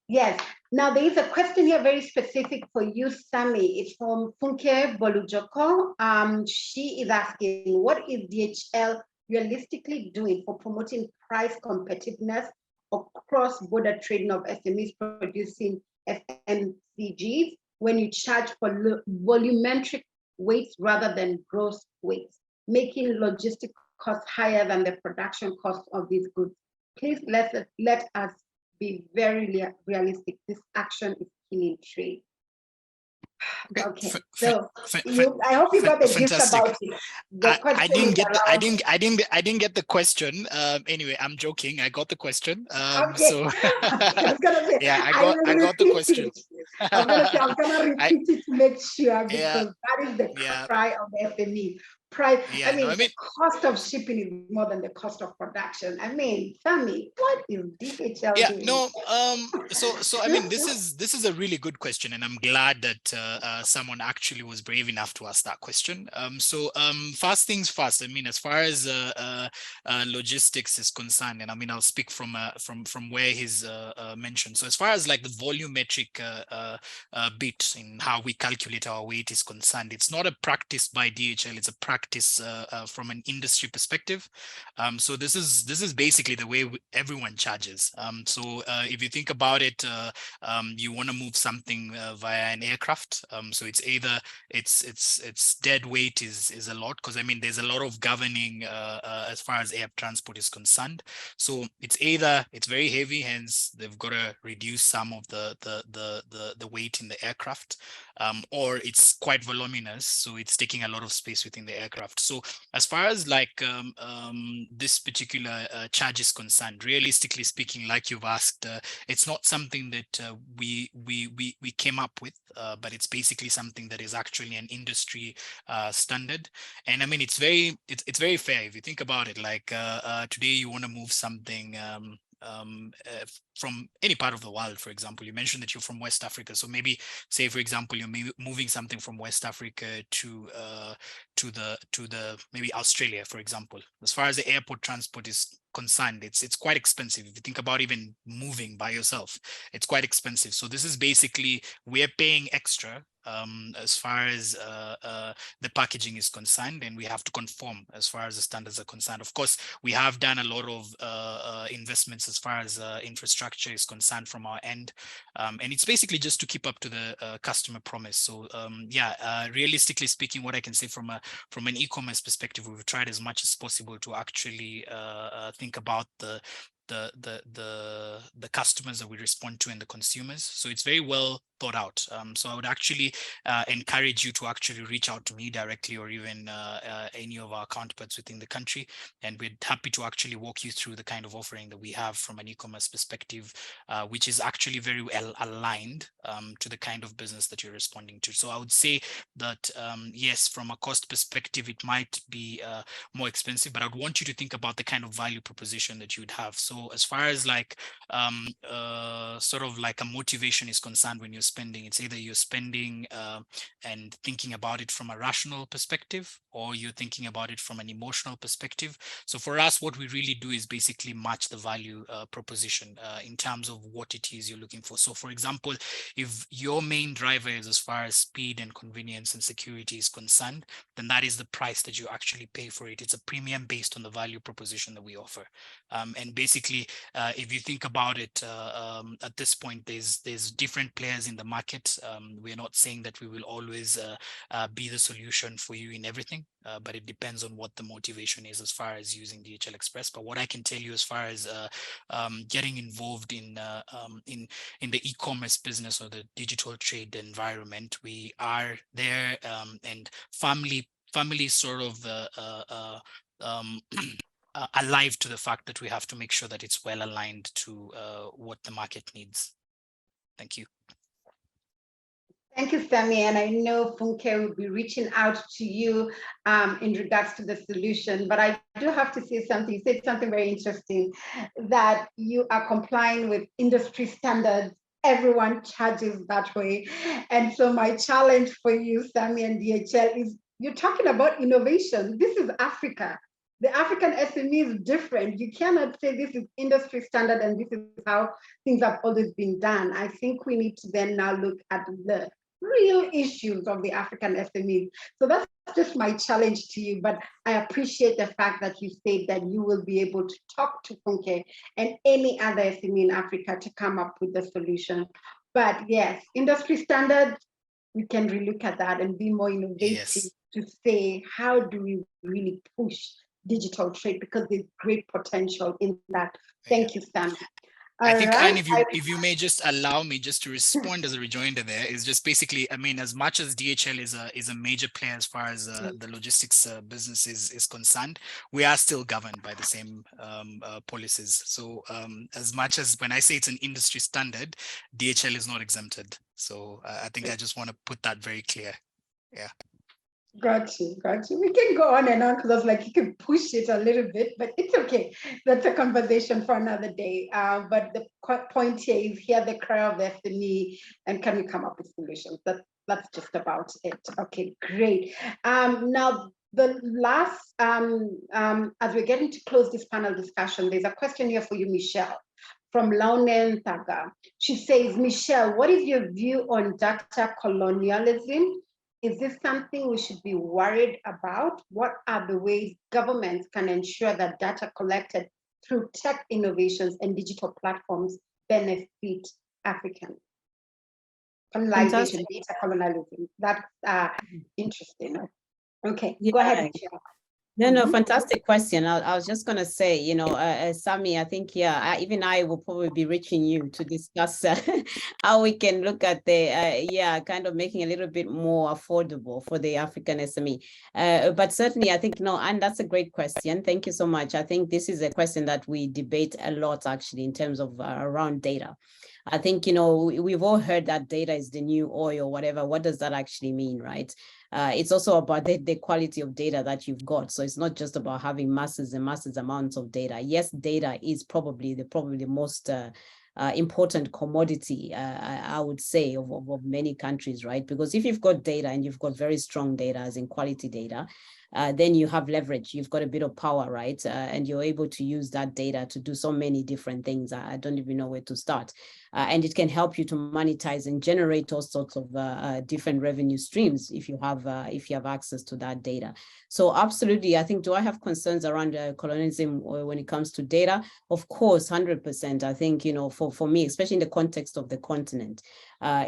Yes. Now there is a question here very specific for you, Sammy. It's from Funke Bolujoko. She is asking, what is DHL realistically doing for promoting price competitiveness or cross-border trading of SMEs producing FMCGs when you charge for volumetric weights rather than gross weights, making logistic costs higher than the production cost of these goods? Please let us be very realistic. This action is killing trade. Okay, so I hope you got the gist about it. I didn't get the question. Anyway, I'm joking. I got the question. Okay. So I was gonna say, yeah, I got the question. I'm gonna repeat it to make sure, because that is the cry of the SME. Price. Yeah, the cost of shipping is more than the cost of production. Sammy, what is DHL doing? So this is a really good question, and I'm glad that someone actually was brave enough to ask that question. First things first. As far as logistics is concerned, and I'll speak from where he's mentioned. So as far as like the volumetric bit in how we calculate our weight is concerned, it's not a practice by DHL. It's a practice from an industry perspective. So this is basically the way everyone charges. So if you think about it, you want to move something via an aircraft. So it's either it's dead weight is a lot, because there's a lot of governing as far as air transport is concerned. So it's either it's very heavy, hence they've got to reduce some of the weight in the aircraft, or it's quite voluminous, so it's taking a lot of space within the aircraft. So as far as like this particular charge is concerned, realistically speaking, like you've asked, it's not something that we came up with, but it's basically something that is actually an industry standard. And it's very fair if you think about it. Like today you want to move something from any part of the world. For example, you mentioned that you're from West Africa, so maybe say for example you're moving something from West Africa to the maybe Australia, for example. As far as the airport transport is concerned, it's quite expensive. If you think about even moving by yourself, it's quite expensive. So this is basically, we're paying extra as far as the packaging is concerned, and we have to conform as far as the standards are concerned. Of course, we have done a lot of investments as far as infrastructure is concerned from our end, and it's basically just to keep up to the customer promise. So realistically speaking, what I can say from an e-commerce perspective, we've tried as much as possible to actually think about the customers that we respond to and the consumers. So it's very well thought out. So I would actually encourage you to actually reach out to me directly, or even any of our counterparts within the country, and we're happy to actually walk you through the kind of offering that we have from an e-commerce perspective, which is actually very well aligned to the kind of business that you're responding to. So I would say that yes, from a cost perspective, it might be more expensive, but I'd want you to think about the kind of value proposition that you would have. So as far as like sort of like a motivation is concerned when you're spending, it's either you're spending and thinking about it from a rational perspective, or you're thinking about it from an emotional perspective. So for us, what we really do is basically match the value proposition in terms of what it is you're looking for. So for example, if your main driver is as far as speed and convenience and security is concerned, then that is the price that you actually pay for it. It's a premium based on the value proposition that we offer. And basically, if you think about it, at this point, there's different players in the market. We're not saying that we will always be the solution for you in everything, but it depends on what the motivation is as far as using DHL Express. But what I can tell you as far as getting involved in the e-commerce business or the digital trade environment, we are there, and family sort of alive to the fact that we have to make sure that it's well aligned to what the market needs. Thank you. Thank you, Sammy. And I know Funke will be reaching out to you in regards to the solution, but I do have to say something. You said something very interesting, that you are complying with industry standards. Everyone charges that way. And so my challenge for you, Sammy and DHL, is you're talking about innovation. This is Africa. The African SME is different. You cannot say this is industry standard and this is how things have always been done. I think we need to then now look at the real issues of the African SMEs. So that's just my challenge to you, but I appreciate the fact that you said that you will be able to talk to Funke and any other SME in Africa to come up with the solution. But yes, industry standards, we can relook at that and be more innovative to say, how do we really push digital trade, because there's great potential in that. Thank you, Sam. I think, Anne, if you may just allow me just to respond as a rejoinder there, is just basically, I mean, as much as DHL is a major player as far as the logistics business is concerned, we are still governed by the same policies. So as much as when I say it's an industry standard, DHL is not exempted. So I think I just want to put that very clear. Yeah. Got you. We can go on and on because I was like, you can push it a little bit, but it's okay. That's a conversation for another day. But the point here is hear the cry of the SME and can we come up with solutions? That's just about it. Okay, great. Now, the last, as we're getting to close this panel discussion, there's a question here for you, Michelle, from Launen Thaga. She says, Michelle, what is your view on data colonialism? Is this something we should be worried about? What are the ways governments can ensure that data collected through tech innovations and digital platforms benefit Africans? Colonization, data colonialism. That's interesting. Okay, go ahead, Michelle. No, fantastic question. I was just going to say, you know, Sammy, I think, even I will probably be reaching you to discuss how we can look at the, kind of making a little bit more affordable for the African SME. But certainly, I think, and that's a great question. Thank you so much. I think this is a question that we debate a lot, actually, in terms of around data. I think, you know, we've all heard that data is the new oil, whatever. What does that actually mean, right? It's also about the quality of data that you've got. So it's not just about having masses and massive amounts of data. Yes, data is probably the most important commodity, I would say, of many countries, right? Because if you've got data and you've got very strong data, as in quality data, then you have leverage, you've got a bit of power, right? And you're able to use that data to do so many different things. I don't even know where to start. And it can help you to monetize and generate all sorts of different revenue streams if you have access to that data. So absolutely, I think, do I have concerns around colonialism when it comes to data? Of course, 100%. I think, you know, for me, especially in the context of the continent,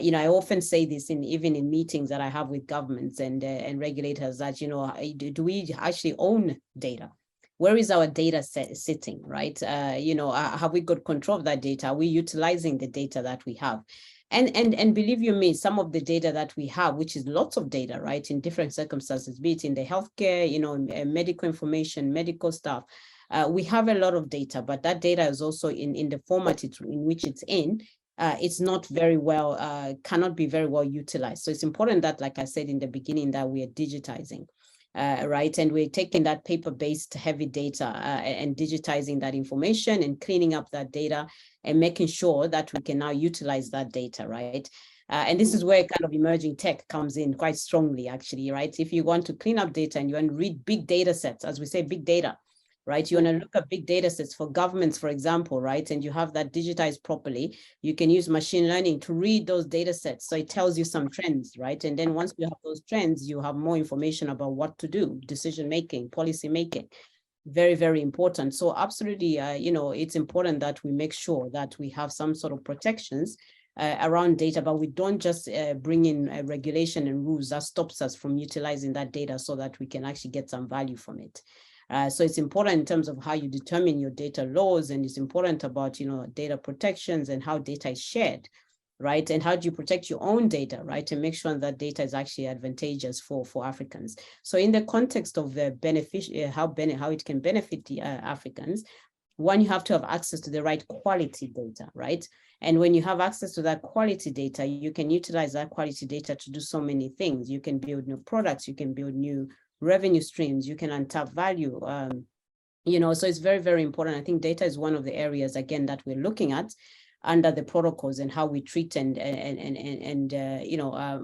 you know, I often say this even in meetings that I have with governments and regulators, that, you know, do we actually own data? Where is our data sitting, right? You know, have we got control of that data? Are we utilizing the data that we have? And believe you me, some of the data that we have, which is lots of data, right, in different circumstances, be it in the healthcare, you know, medical information, medical stuff, we have a lot of data, but that data is also in the format in which it's in. It's not very well, cannot be very well utilized. So it's important that, like I said in the beginning, that we are digitizing. Right, and we're taking that paper-based heavy data and digitizing that information and cleaning up that data and making sure that we can now utilize that data, right? And this is where kind of emerging tech comes in quite strongly, actually, right? If you want to clean up data and you want to read big data sets, as we say, big data, right? You want to look at big data sets for governments, for example, right? And you have that digitized properly. You can use machine learning to read those data sets. So it tells you some trends, right? And then once you have those trends, you have more information about what to do, decision-making, policy making. Very, very important. So absolutely, it's important that we make sure that we have some sort of protections around data, but we don't just bring in regulation and rules that stops us from utilizing that data so that we can actually get some value from it. So it's important in terms of how you determine your data laws, and it's important about, data protections and how data is shared, right? And how do you protect your own data, right? And make sure that data is actually advantageous for Africans. So in the context of the how it can benefit the Africans, one, you have to have access to the right quality data, right? And when you have access to that quality data, you can utilize that quality data to do so many things. You can build new products, you can build new revenue streams, you can untap value. So it's very, very important. I think data is one of the areas, again, that we're looking at under the protocols and how we treat and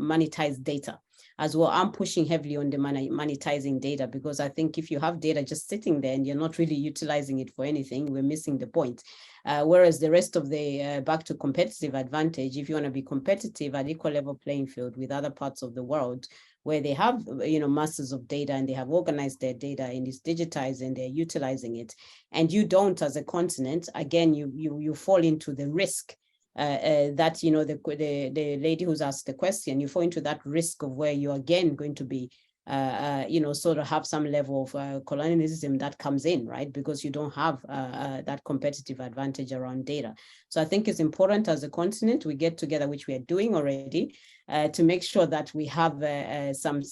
monetize data as well. I'm pushing heavily on the monetizing data, because I think if you have data just sitting there and you're not really utilizing it for anything, we're missing the point. Whereas the rest of the back to competitive advantage, if you want to be competitive at equal level playing field with other parts of the world, where they have, masses of data and they have organized their data and it's digitized and they're utilizing it, and you don't as a continent, again, you fall into the risk that, the lady who's asked the question, you fall into that risk of where you're again going to be, sort of have some level of colonialism that comes in, right? Because you don't have that competitive advantage around data. So I think it's important as a continent, we get together, which we are doing already, to make sure that we have some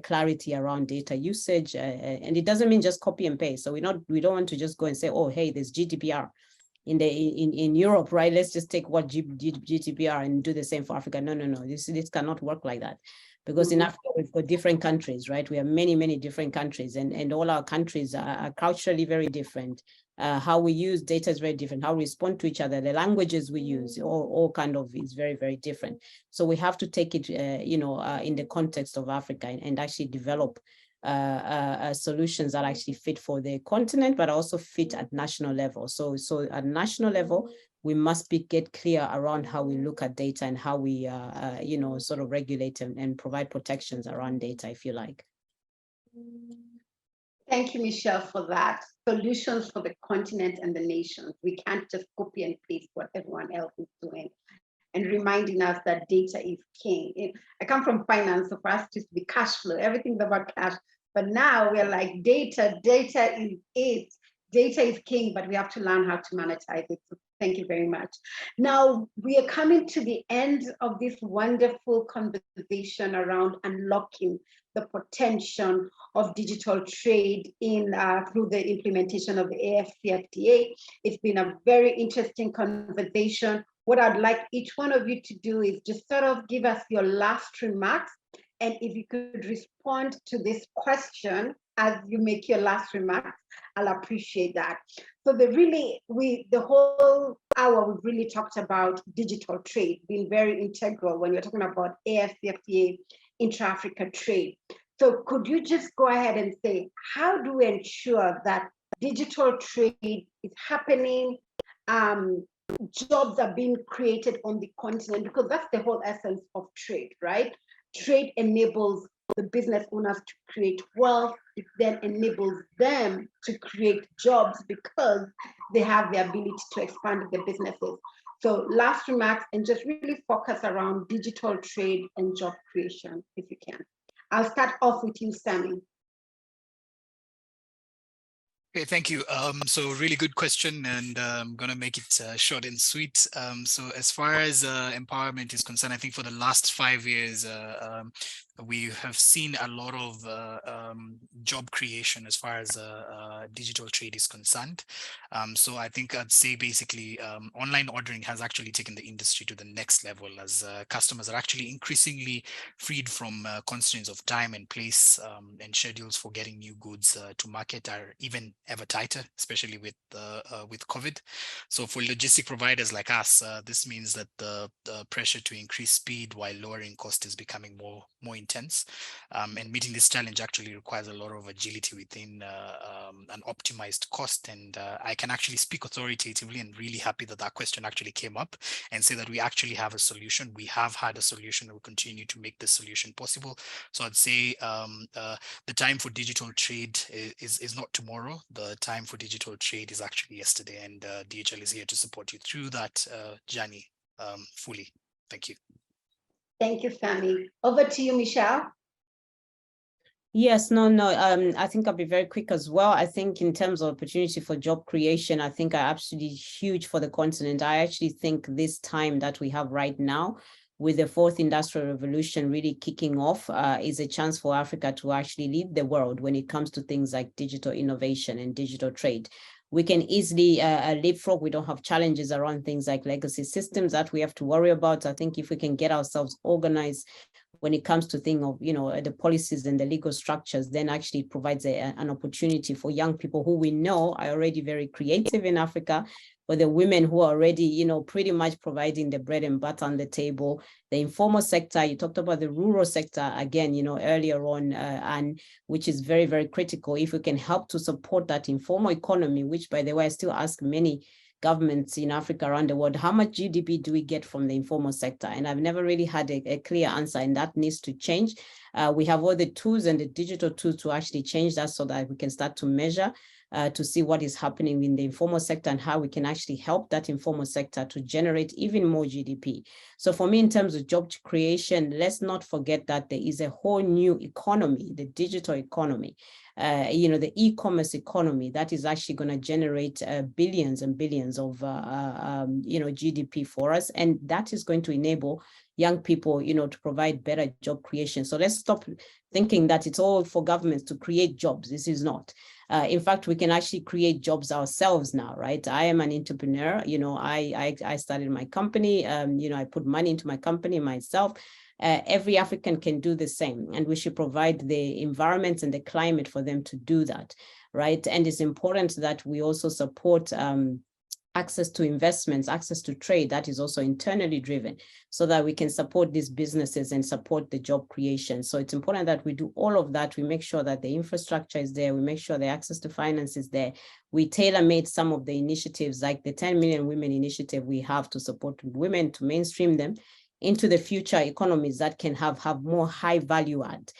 clarity around data usage. And it doesn't mean just copy and paste. So we don't want to just go and say, oh, hey, there's GDPR in Europe, right? Let's just take what GDPR and do the same for Africa. No. This cannot work like that. Because in Africa, we've got different countries, right? We have many, many different countries, and all our countries are culturally very different. How we use data is very different. How we respond to each other, the languages we use, all kind of is very, very different. So we have to take it, in the context of Africa and actually develop solutions that actually fit for the continent, but also fit at national level. So at national level, we must get clear around how we look at data and how we, sort of regulate and provide protections around data, if you like. Thank you, Michelle, for that. Solutions for the continent and the nations. We can't just copy and paste what everyone else is doing. And reminding us that data is king. I come from finance, so for us it used to be cash flow, everything's about cash. But now we're like data is it. Data is king, but we have to learn how to monetize it. So thank you very much. Now we are coming to the end of this wonderful conversation around unlocking the potential of digital trade through the implementation of the AfCFTA. It's been a very interesting conversation. What I'd like each one of you to do is just sort of give us your last remarks. And if you could respond to this question as you make your last remarks, I'll appreciate that. So the whole hour, we've really talked about digital trade being very integral when we're talking about AfCFTA intra-Africa trade. So could you just go ahead and say, how do we ensure that digital trade is happening, jobs are being created on the continent? Because that's the whole essence of trade, right? Trade enables the business owners to create wealth. It then enables them to create jobs because they have the ability to expand their businesses. So last remarks, and just really focus around digital trade and job creation, if you can. I'll start off with you, Sammy. Okay, thank you. So really good question, and I'm going to make it short and sweet. So as far as empowerment is concerned, I think for the last 5 years, we have seen a lot of job creation as far as digital trade is concerned. So I think I'd say basically online ordering has actually taken the industry to the next level, as customers are actually increasingly freed from constraints of time and place, and schedules for getting new goods to market are even ever tighter, especially with COVID. So for logistic providers like us, this means that the pressure to increase speed while lowering cost is becoming more intense. And meeting this challenge actually requires a lot of agility within an optimized cost. And I can actually speak authoritatively and really happy that that question actually came up, and say that we actually have a solution. We have had a solution, and we'll continue to make the solution possible. So I'd say the time for digital trade is not tomorrow. The time for digital trade is actually yesterday, and DHL is here to support you through that journey fully. Thank you. Thank you, Sammy. Over to you, Michelle. Yes, no, I think I'll be very quick as well. I think in terms of opportunity for job creation, I think are absolutely huge for the continent. I actually think this time that we have right now, with the fourth industrial revolution really kicking off, is a chance for Africa to actually lead the world when it comes to things like digital innovation and digital trade. We can easily leapfrog. We don't have challenges around things like legacy systems that we have to worry about. I think if we can get ourselves organized when it comes to thing of, the policies and the legal structures, then actually it provides an opportunity for young people who we know are already very creative in Africa, for the women who are already, pretty much providing the bread and butter on the table, the informal sector. You talked about the rural sector again, earlier on, and which is very, very critical. If we can help to support that informal economy, which, by the way, I still ask many governments in Africa around the world, how much GDP do we get from the informal sector? And I've never really had a clear answer, and that needs to change. We have all the tools and the digital tools to actually change that, so that we can start to measure to see what is happening in the informal sector and how we can actually help that informal sector to generate even more GDP. So for me, in terms of job creation, let's not forget that there is a whole new economy, the digital economy, the e-commerce economy, that is actually going to generate billions and billions of, GDP for us. And that is going to enable young people, to provide better job creation. So let's stop thinking that it's all for governments to create jobs. This is not. In fact, we can actually create jobs ourselves now, right? I am an entrepreneur. I started my company. I put money into my company myself. Every African can do the same, and we should provide the environment and the climate for them to do that, right? And it's important that we also support access to investments, access to trade that is also internally driven, so that we can support these businesses and support the job creation. So it's important that we do all of that. We make sure that the infrastructure is there. We make sure the access to finance is there. We tailor-made some of the initiatives, like the 10 Million Women Initiative we have to support women, to mainstream them into the future economies that can have more high value add.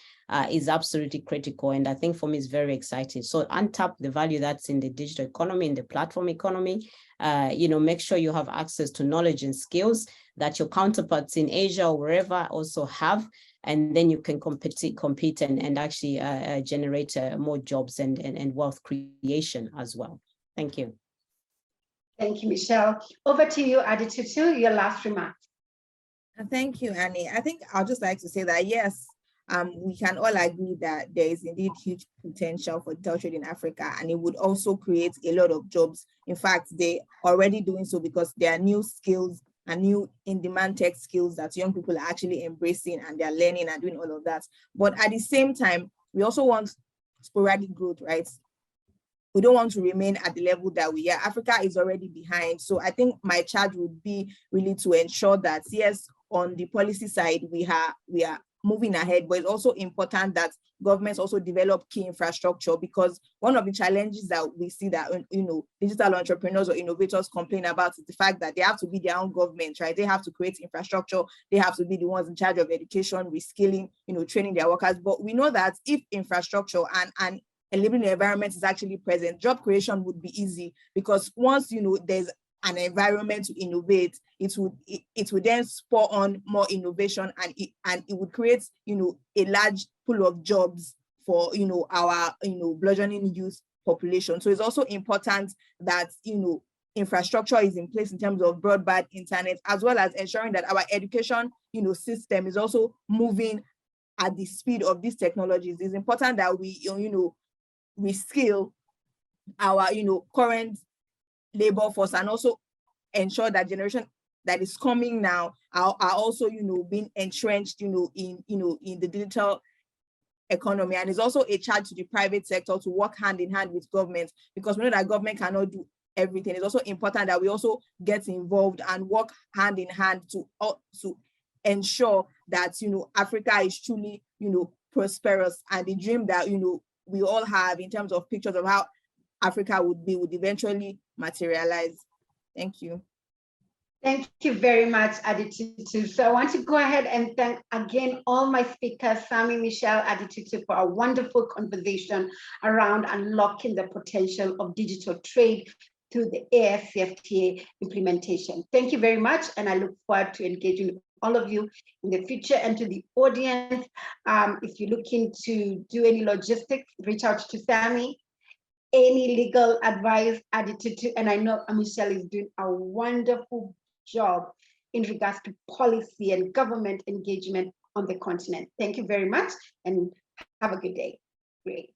Is absolutely critical. And I think for me, it's very exciting. So untap the value that's in the digital economy, in the platform economy, make sure you have access to knowledge and skills that your counterparts in Asia or wherever also have, and then you can compete and actually generate more jobs and wealth creation as well. Thank you. Thank you, Michelle. Over to you, Adetutu, your last remark. Thank you, Annie. I think I'll just like to say that, yes, we can all agree that there is indeed huge potential for digital trade in Africa, and it would also create a lot of jobs. In fact, they are already doing so, because there are new skills and new in-demand tech skills that young people are actually embracing, and they're learning and doing all of that. But at the same time, we also want sporadic growth, right? We don't want to remain at the level that we are. Africa is already behind. So I think my charge would be really to ensure that, yes, on the policy side, we are moving ahead, but it's also important that governments also develop key infrastructure, because one of the challenges that we see that, digital entrepreneurs or innovators complain about is the fact that they have to be their own government, right? They have to create infrastructure. They have to be the ones in charge of education, reskilling, training their workers. But we know that if infrastructure and a living environment is actually present, job creation would be easy, because once, there's an environment to innovate, it would then spur on more innovation, and it would create, a large pool of jobs for, our, burgeoning youth population. So it's also important that, infrastructure is in place in terms of broadband internet, as well as ensuring that our education, system is also moving at the speed of these technologies. It's important that we, reskill our, current labor force, and also ensure that generation that is coming now are also, being entrenched, in the digital economy. And it's also a charge to the private sector to work hand in hand with government, because we know that government cannot do everything. It's also important that we also get involved and work hand in hand to ensure that, Africa is truly, prosperous, and the dream that, we all have in terms of pictures of how Africa would eventually materialize. Thank you. Thank you very much, Adetutu. So I want to go ahead and thank again all my speakers, Sammy, Michelle, Adetutu, for a wonderful conversation around unlocking the potential of digital trade through the AfCFTA implementation. Thank you very much, and I look forward to engaging with all of you in the future. And to the audience, if you're looking to do any logistics, reach out to Sammy. Any legal advice, Adetutu, and I know Michelle is doing a wonderful job in regards to policy and government engagement on the continent. Thank you very much, and have a good day. Great.